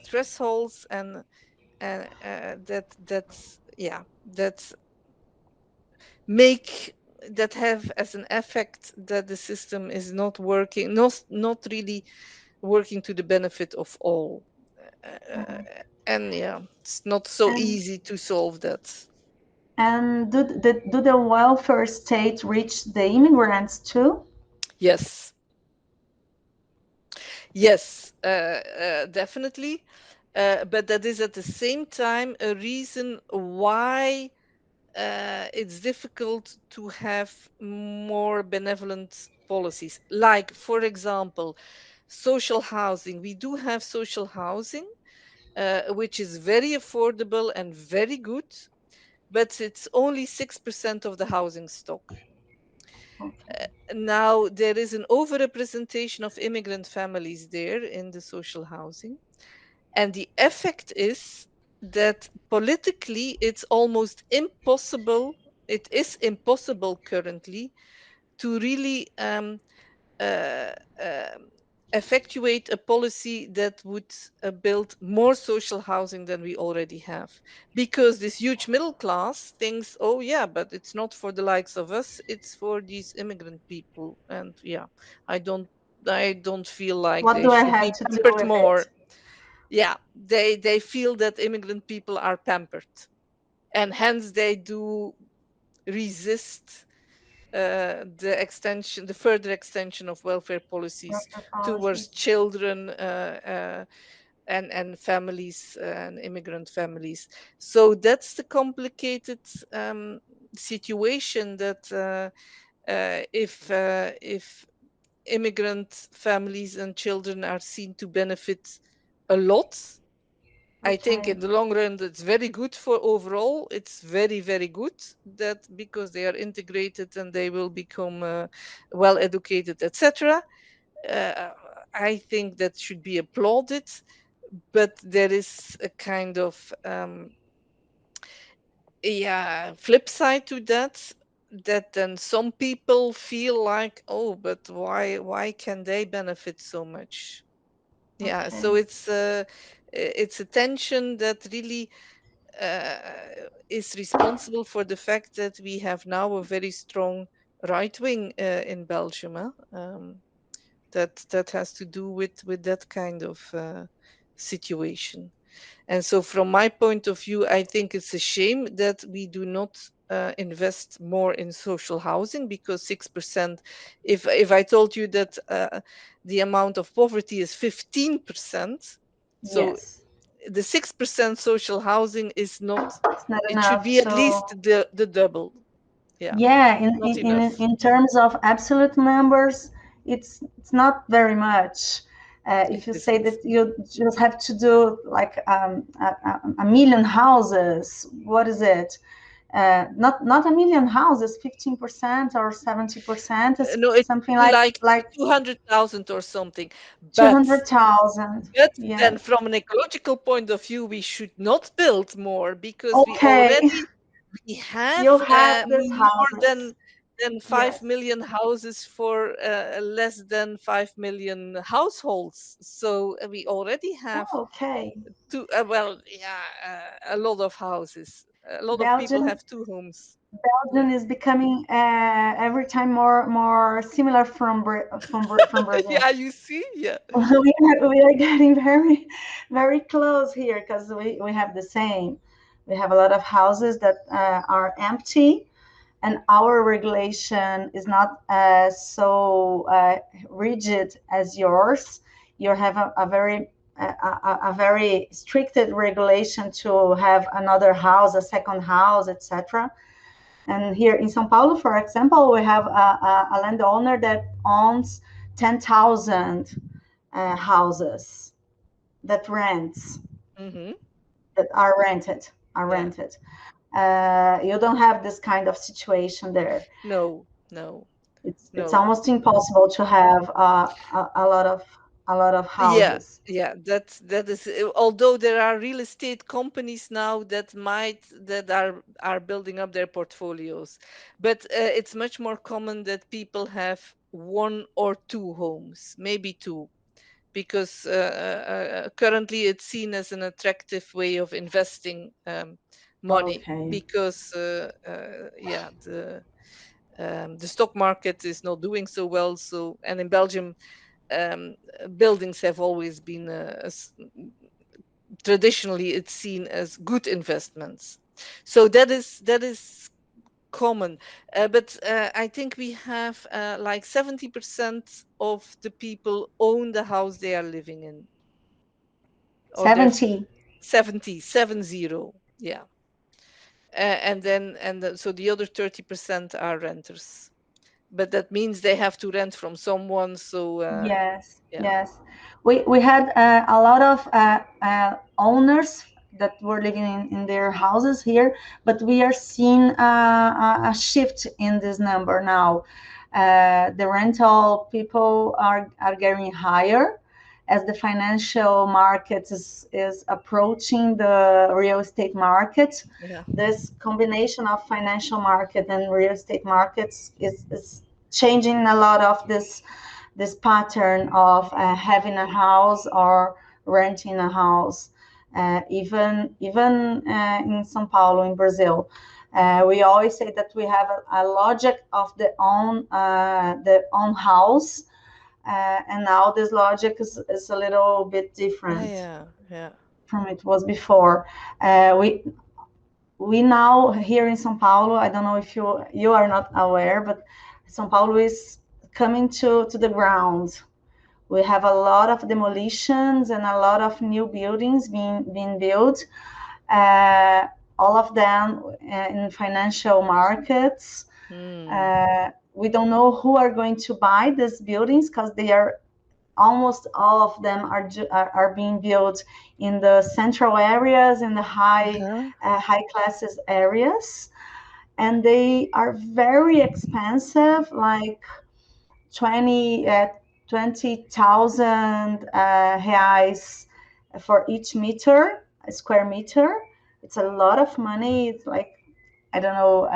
thresholds, and yeah, that make that have as an effect that the system is not working, not really working to the benefit of all. uh, Mhm. and yeah, it's not so And easy to solve that. And do the welfare state reach the immigrants too? Yes. Yes, definitely. But that is at the same time a reason why it's difficult to have more benevolent policies. Like, for example, social housing. We do have social housing, which is very affordable and very good, but it's only 6% of the housing stock. Okay. Now, there is an overrepresentation of immigrant families there in the social housing. And the effect is that politically, it's almost impossible. It is impossible currently to really uh, um, effectuate a policy that would build more social housing than we already have. Because this huge middle class thinks, oh, yeah, but it's not for the likes of us, it's for these immigrant people. And yeah, I don't. I don't feel like What they do I should have be to do pampered with it? more. Yeah, they feel that immigrant people are pampered, and hence they do resist the further extension of welfare policies Welfare towards policies. children and families and immigrant families. So that's the complicated situation that if immigrant families and children are seen to benefit a lot, I think Okay. in the long run it's very good for overall. It's very, very good that because they are integrated and they will become well educated, etc. Uh, I think that should be applauded, but there is a kind of yeah, flip side to that, that then some people feel like, oh, but why can they benefit so much? Yeah, so Okay. it's a tension that really uh, is responsible for the fact that we have now a very strong right wing in Belgium. That has to do with that kind of situation. And so, from my point of view, I think it's a shame that we do not invest more in social housing, because 6%. If I told you that the amount of poverty is 15%, so Yes. the 6% social housing is not. It's not It should enough be at to. least the double. Yeah, Yeah, not enough. in terms of absolute numbers, it's not very much. It If you say isn't. that you just have to do like a million houses, what is it? Not a million houses, 15% or 70% is No, it's something like like 200,000 or something. But 200,000. But then, Yes. from an ecological point of view, we should not build more, because Okay, we have you have these more houses. than five Yes. million houses for less than 5 million households. So we already have Oh, okay. a lot of houses. A lot of people Belgium have two homes. Yeah, Belgium is becoming every time more similar from Brazil. yeah, you see, yeah. We are getting very close here because we have the same. We have a lot of houses that are empty, and our regulation is not so rigid as yours. You have a very stricted regulation to have another house, a second house, etc. And here in São Paulo, for example, we have a landowner that owns 10,000 houses that rents, Hmm. that are rented, are Yeah. rented. You don't have this kind of situation there. No, no, It's no. almost impossible to have a lot of Yeah, houses. yeah, that is. Although there are real estate companies now that are building up their portfolios, but it's much more common that people have one or two homes, maybe two, because currently it's seen as an attractive way of investing money, Okay. because yeah, the stock market is not doing so well. So, and in Belgium, um, buildings have always been traditionally it's seen as good investments. So that is common, but I think we have like 70% of the people own the house they are living in, or they're 70. 70, yeah. So the other 30% are renters, but that means they have to rent from someone. So Yes, yeah. yes. We had a lot of owners that were living in their houses here, but we are seeing a shift in this number now. The rental people are getting higher as the financial market is approaching the real estate market. Yeah. This combination of financial market and real estate markets is changing a lot of this pattern of having a house or renting a house. Even in São Paulo, in Brazil, we always say that we have a logic of the own house, and now this logic is a little bit different Yeah. from it was before. We now here in São Paulo, I don't know if you are not aware, but São Paulo is coming to the ground. We have a lot of demolitions and a lot of new buildings being built, all of them in financial markets. We don't know who are going to buy these buildings because they are almost all of them are being built in the central areas, in the high classes areas, and they are very expensive, like 20,000 reais for each meter, a square meter. It's a lot of money. It's like, I don't know,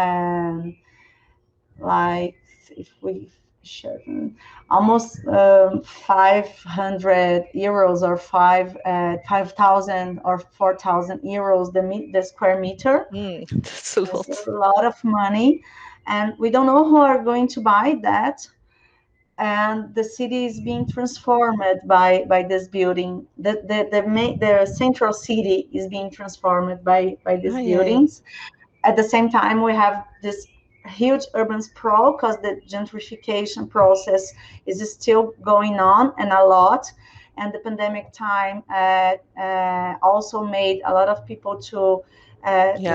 like if we share almost 500 euros or 5,000 or 4,000 euros the square meter. That's a lot. It's a lot of money, and we don't know who are going to buy that. And the city is being transformed by this building. The central city is being transformed by these buildings. At the same time, we have this huge urban sprawl because the gentrification process is still going on, and a lot. And the pandemic time also made a lot of people to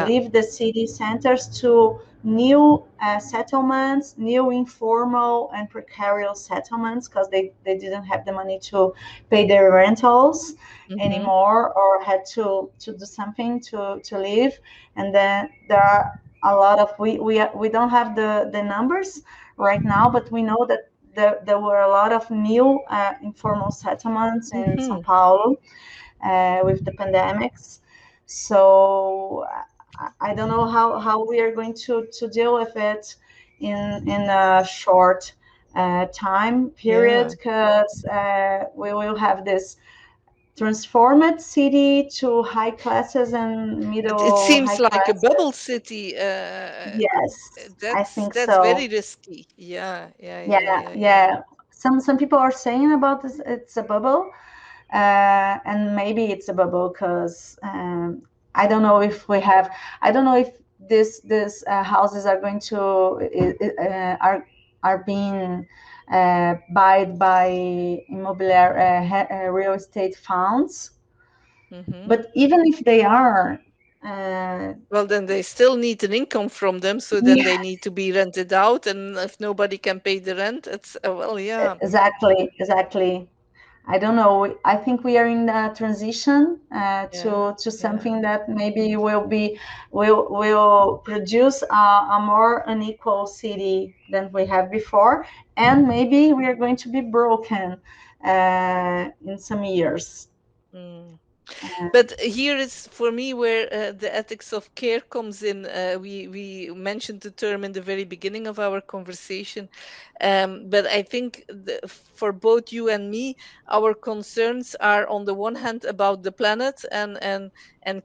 leave the city centers to new settlements, new informal and precarious settlements, because they didn't have the money to pay their rentals anymore, or had to do something to live. And then there are a lot of we don't have the numbers right now, but we know that there were a lot of new informal settlements in São Paulo with the pandemics. So I don't know how we are going to deal with it in a short time period, because we will have this transformed city to high classes and It seems high like a classes. bubble city. Yes, I think That's so. very risky. Yeah. Some people are saying about this, it's a bubble, and maybe it's a bubble because I don't know if this houses are going to are being bought by immobiliar real estate funds. But even if they are, well, then they still need an income from them, so then they need to be rented out, and if nobody can pay the rent, it's exactly. I don't know. I think we are in a transition to something that maybe will produce a more unequal city than we have before, and maybe we are going to be broken in some years. But here is for me where the ethics of care comes in. We mentioned the term in the very beginning of our conversation, but I think for both you and me, our concerns are on the one hand about the planet and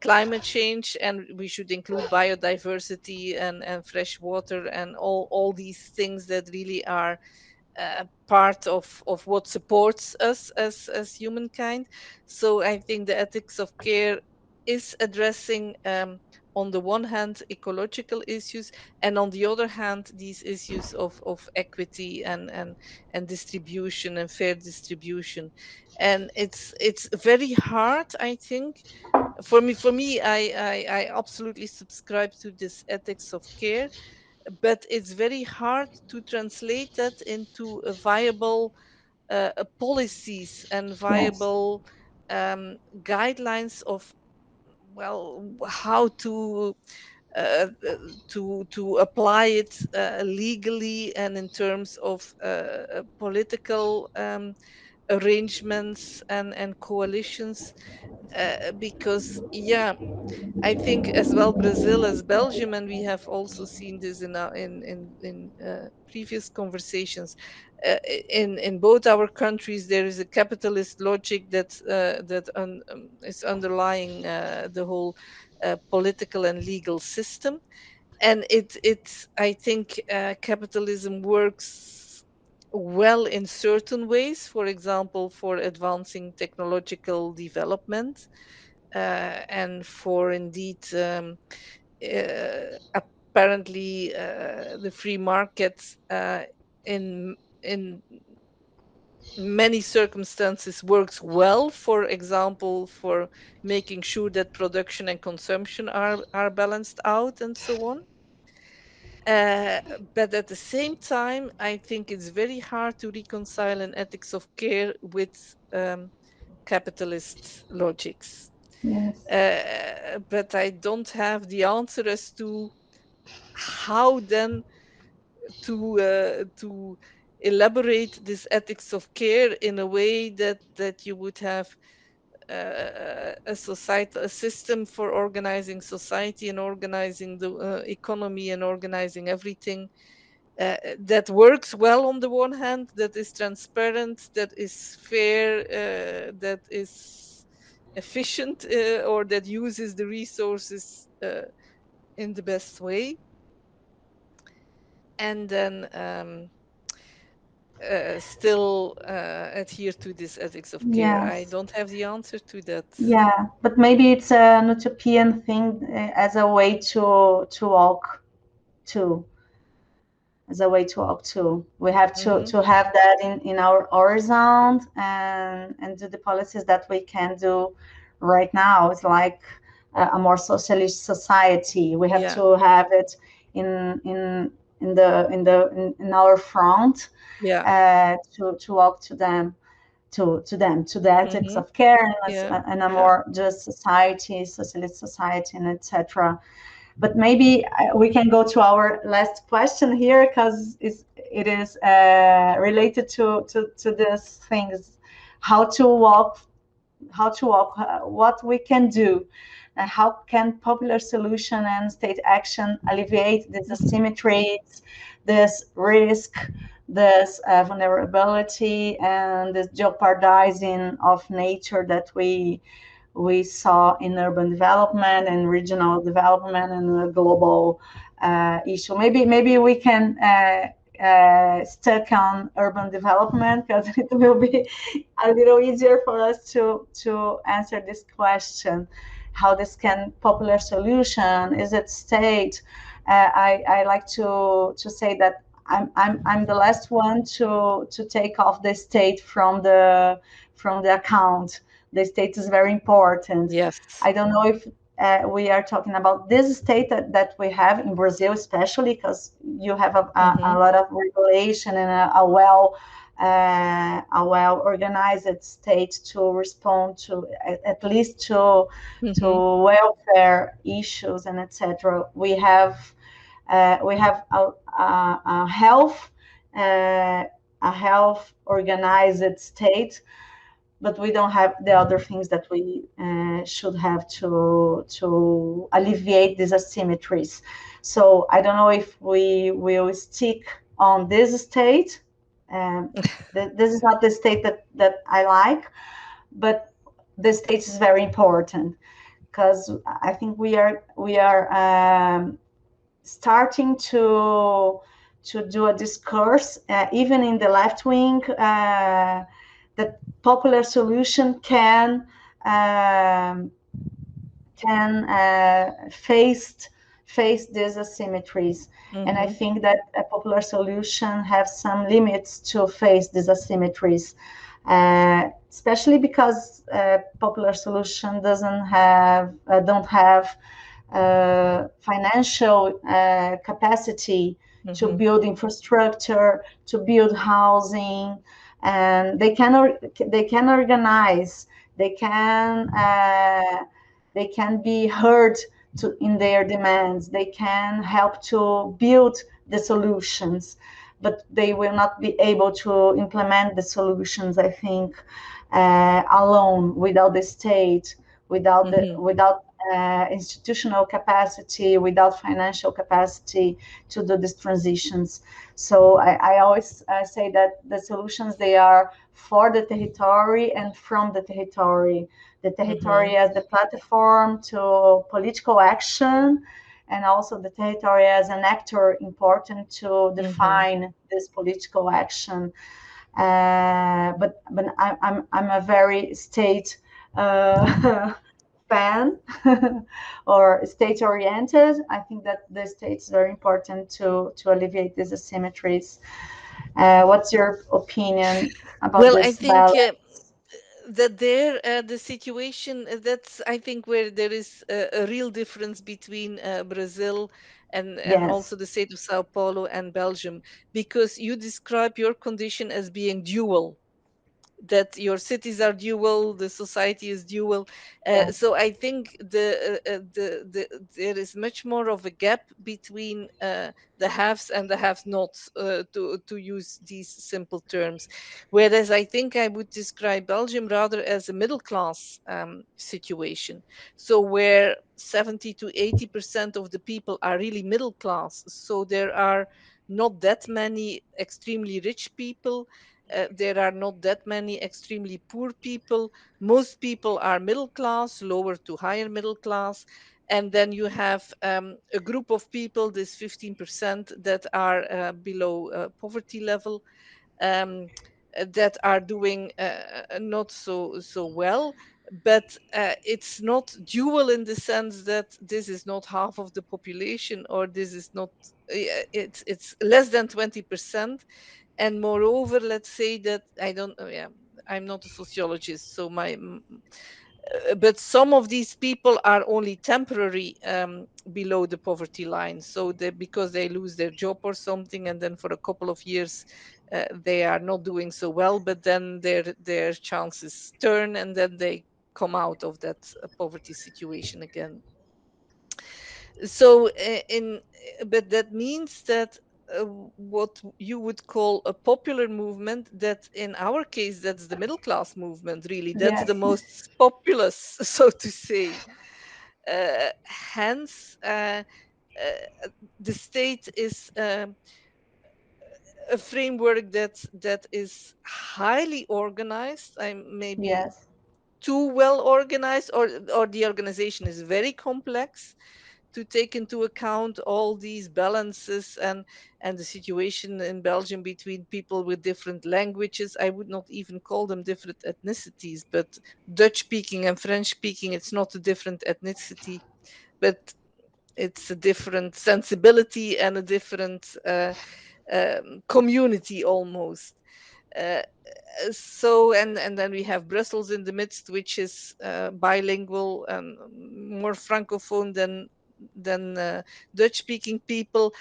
climate change, and we should include biodiversity and fresh water and all these things that really are part of what supports us as humankind. So I think the ethics of care is addressing on the one hand ecological issues, and on the other hand these issues of equity and distribution and fair distribution. And it's very hard, I think. For me, I absolutely subscribe to this ethics of care, but it's very hard to translate that into a viable policies and Yes. viable guidelines of, well, how to apply it legally and in terms of political arrangements and coalitions, because yeah, I think as well Brazil as Belgium, and we have also seen this in previous conversations. In both our countries, there is a capitalist logic that is underlying the whole political and legal system, and it I think capitalism works well in certain ways. For example, for advancing technological development, and for indeed apparently the free market in many circumstances works well, for example for making sure that production and consumption are balanced out and so on. uh, but at the same time, I think it's very hard to reconcile an ethics of care with capitalist logics. Yes. But I don't have the answer as to how then to elaborate this ethics of care in a way that you would have a system for organizing society and organizing the economy and organizing everything that works well on the one hand, that is transparent, that is fair, that is efficient, or that uses the resources in the best way, and then still adhere to this ethics of care. I Yes. don't have the answer to that. Yeah, but maybe it's an utopian thing as a way to walk to, as a way to walk to. We have Hmm. to have that in our horizon and do the policies that we can do right now. It's like a more socialist society. We have Yeah, to have it in our front yeah. to walk to them to the ethics Hmm. of care and Yeah, a yeah. more just society, socialist society, and etc. But maybe we can go to our last question here because it is related to these things, how to walk, what we can do, and how can popular solution and state action alleviate these Mhm. asymmetries, this risk, this vulnerability, and this jeopardizing of nature that we saw in urban development and regional development and the global issue. Maybe we can stuck on urban development because it will be a little easier for us to answer this question. How this can popular solution is it state? I like to say that I'm the last one to take off the state from the account. The state is very important. Yes. I don't know if we are talking about this state that we have in Brazil, especially because you have a Hmm. lot of regulation and a well organized state to respond to at least to Hmm. welfare issues and etc. We have a health a health organized state, but we don't have the other things that we should have to alleviate these asymmetries. So I don't know if we will stick on this state. Um, this is not the state that I like, but the state is very important because I think we are starting to do a discourse, even in the left wing, that popular solution can can face these asymmetries. And I think that a popular solution has some limits to face these asymmetries, especially because popular solution don't have financial capacity to build infrastructure, to build housing, and they can organize, they can be heard in their demands, they can help to build the solutions, but they will not be able to implement the solutions, I think, alone, without the state, without institutional capacity, without financial capacity to do these transitions. So I always say that the solutions, they are for the territory and from the territory. The territory as the platform to political action, and also the territory as an actor important to define this political action. But I'm a very state fan or state oriented. I think that the state is very important to alleviate these asymmetries. What's your opinion about Well, I this think balance? that there, the situation, that's, I think, where there is a real difference between Brazil and Yes. also the state of Sao Paulo and Belgium, because you describe your condition as being dual, that your cities are dual, the society is dual. Yes. So I think there is much more of a gap between the haves and the have-nots, to use these simple terms. Whereas I think I would describe Belgium rather as a middle class situation. So where 70 to 80% of the people are really middle class. So there are not that many extremely rich people, there are not that many extremely poor people. Most people are middle class, lower to higher middle class. And then you have a group of people, this 15%, that are below poverty level, um, that are doing not so well. But it's not dual in the sense that this is not half of the population, or this is not, it's less than 20%. And moreover, let's say that I don't know, yeah, I'm not a sociologist, so but some of these people are only temporary below the poverty line, so that because they lose their job or something, and then for a couple of years they are not doing so well, but then their chances turn, and then they come out of that poverty situation again. So in but that means that what you would call a popular movement, that in our case that's the middle class movement, really, that's the Yes. most populous, so to say. Hence the state is a framework that is highly organized. I'm maybe Yes. too well organized, or the organization is very complex to take into account all these balances, and the situation in Belgium between people with different languages. I would not even call them different ethnicities, but Dutch speaking and French speaking, it's not a different ethnicity, but it's a different sensibility and a different community almost. Uh, so and then we have Brussels in the midst, which is bilingual and more francophone than Dutch speaking people,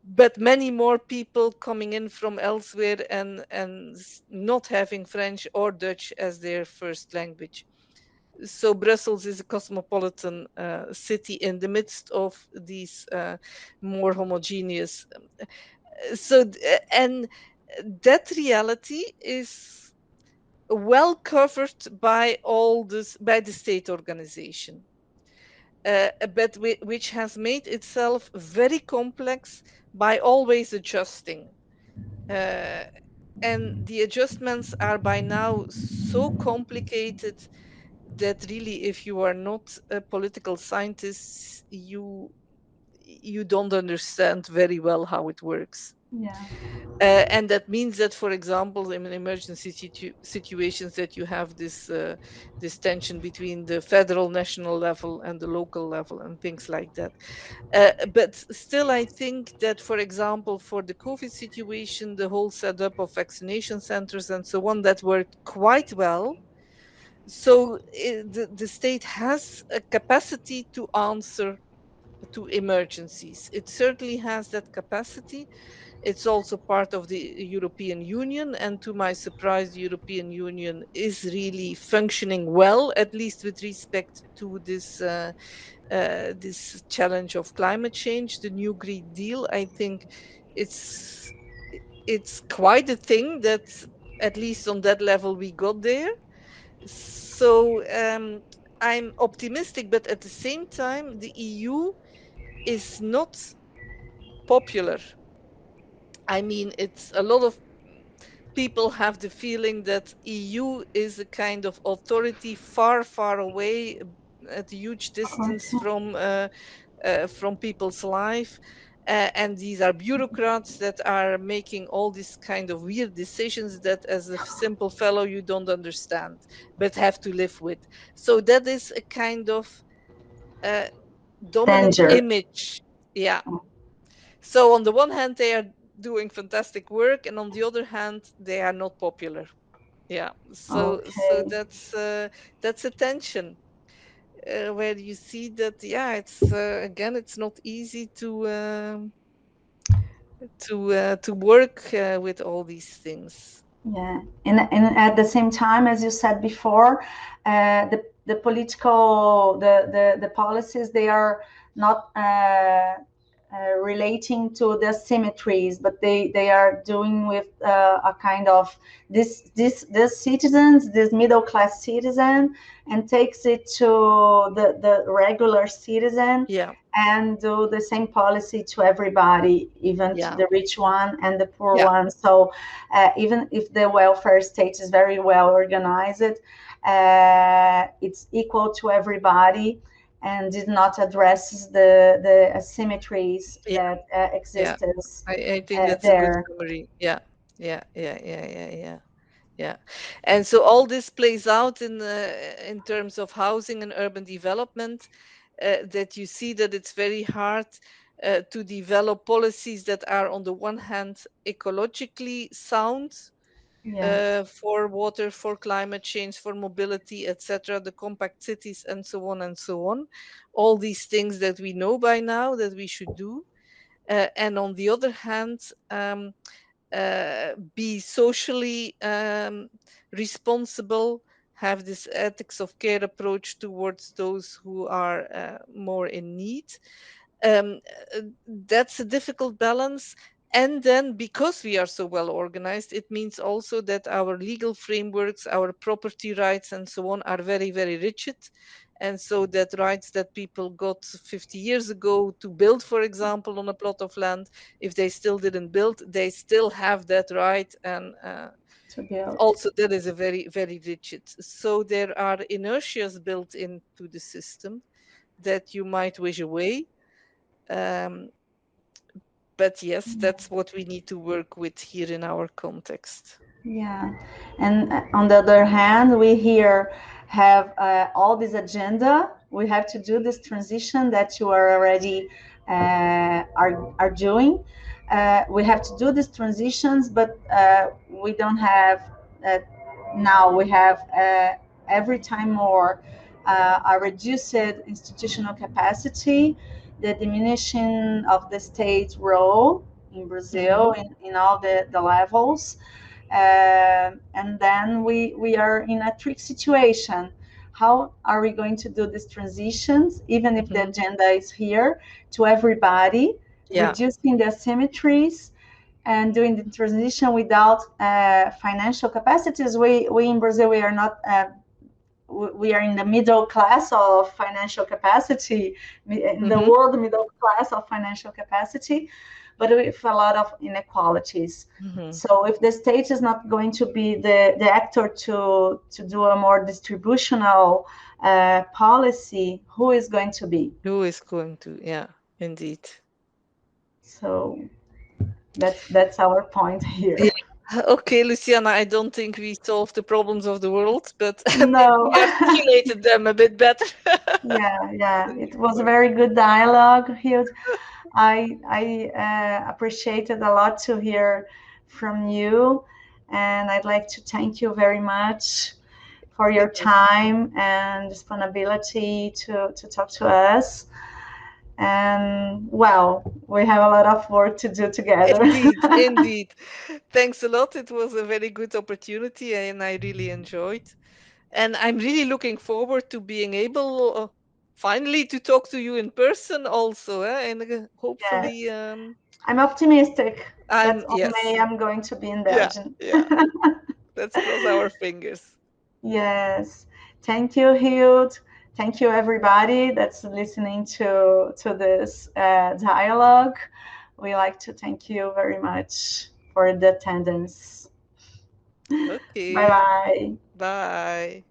but many more people coming in from elsewhere, and not having French or Dutch as their first language. So Brussels is a cosmopolitan city in the midst of these more homogeneous. And that reality is well covered by all this, by the state organization, but which has made itself very complex by always adjusting. Uh, and the adjustments are by now so complicated that really, if you are not a political scientist, you don't understand very well how it works. Yeah. And that means that, for example, in emergency situations, that you have this tension between the federal national level and the local level and things like that. But still, I think that, for example, for the COVID situation, the whole setup of vaccination centers and so on, that worked quite well. So the state has a capacity to answer to emergencies. It certainly has that capacity. It's also part of the European Union, and to my surprise, the European Union is really functioning well, at least with respect to this challenge of climate change. The New Green Deal, I think, it's it's quite a thing that, at least on that level, we got there. So I'm optimistic, but at the same time, the EU is not popular. I mean, it's a lot of people have the feeling that EU is a kind of authority far, far away, at a huge distance from people's life. And these are bureaucrats that are making all these kind of weird decisions that, as a simple fellow, you don't understand, but have to live with. So that is a kind of uh, dominant Danger. image. Yeah. So on the one hand, they are doing fantastic work, and on the other hand, they are not popular. Yeah. So Okay. that's a tension, where you see that. Yeah, it's again, it's not easy to work with all these things. Yeah, and at the same time, as you said before, the political the policies, they are not relating to the symmetries, but they are doing with a kind of this citizens, this middle class citizen, and takes it to the regular citizen, Yeah. and do the same policy to everybody, even to Yeah. the rich one and the poor Yeah. one. So even if the welfare state is very well organized, it's equal to everybody, and did not address the asymmetries Yeah. that Yeah. exist I think that's a good there. summary. Yeah. Yeah. Yeah. Yeah. Yeah. Yeah. Yeah. And so all this plays out in terms of housing and urban development, that you see that it's very hard to develop policies that are, on the one hand, ecologically sound, Yeah, for water, for climate change, for mobility, etc., the compact cities, and so on and so on. All these things that we know by now that we should do. And on the other hand, be socially responsible, have this ethics of care approach towards those who are more in need. um, that's a difficult balance. And then, because we are so well organized, it means also that our legal frameworks, our property rights, and so on, are very, very rigid. And so that rights that people got 50 years ago to build, for example, on a plot of land, if they still didn't build, they still have that right. And to build. also, that is a very, very rigid. So there are inertias built into the system that you might wish away. um, but yes, that's what we need to work with here in our context. Yeah, and on the other hand, we here have all this agenda. We have to do this transition that you are already are doing. We have to do these transitions, but we don't have uh, now. We have every time more a reduced institutional capacity, the diminishing of the state role in Hmm. Brazil in all the levels. And then we are in a trick situation. How are we going to do these transitions, even if the Hmm. agenda is here, to everybody, Yeah. reducing the asymmetries and doing the transition without financial capacities? We in Brazil, we are not. We are in the middle class of financial capacity, in the Hmm. world middle class of financial capacity, but with a lot of inequalities. Hmm. So if the state is not going to be the actor to do a more distributional policy, who is going to be? Who is going to? Yeah, indeed. So That's our point here. Okay, Luciana, I don't think we solved the problems of the world, but maybe No. we articulated them a bit better. Yeah, than it was a before. very good dialogue, Hild. I appreciated a lot to hear from you, and I'd like to thank you very much for your It was time and disponibility to talk to us. And well, we have a lot of work to do together. indeed, indeed. Thanks a lot. It was a very good opportunity, and I really enjoyed. And I'm really looking forward to being able finally to talk to you in person also, and Yeah, hopefully, I'm optimistic that I'm on yes, May I'm going to be in yeah, Belgium. yeah. Let's cross our fingers. Yes. Thank you, Hild. Thank you, everybody that's listening to this dialogue. We like to thank you very much for the attendance. Bye Okay, bye. bye.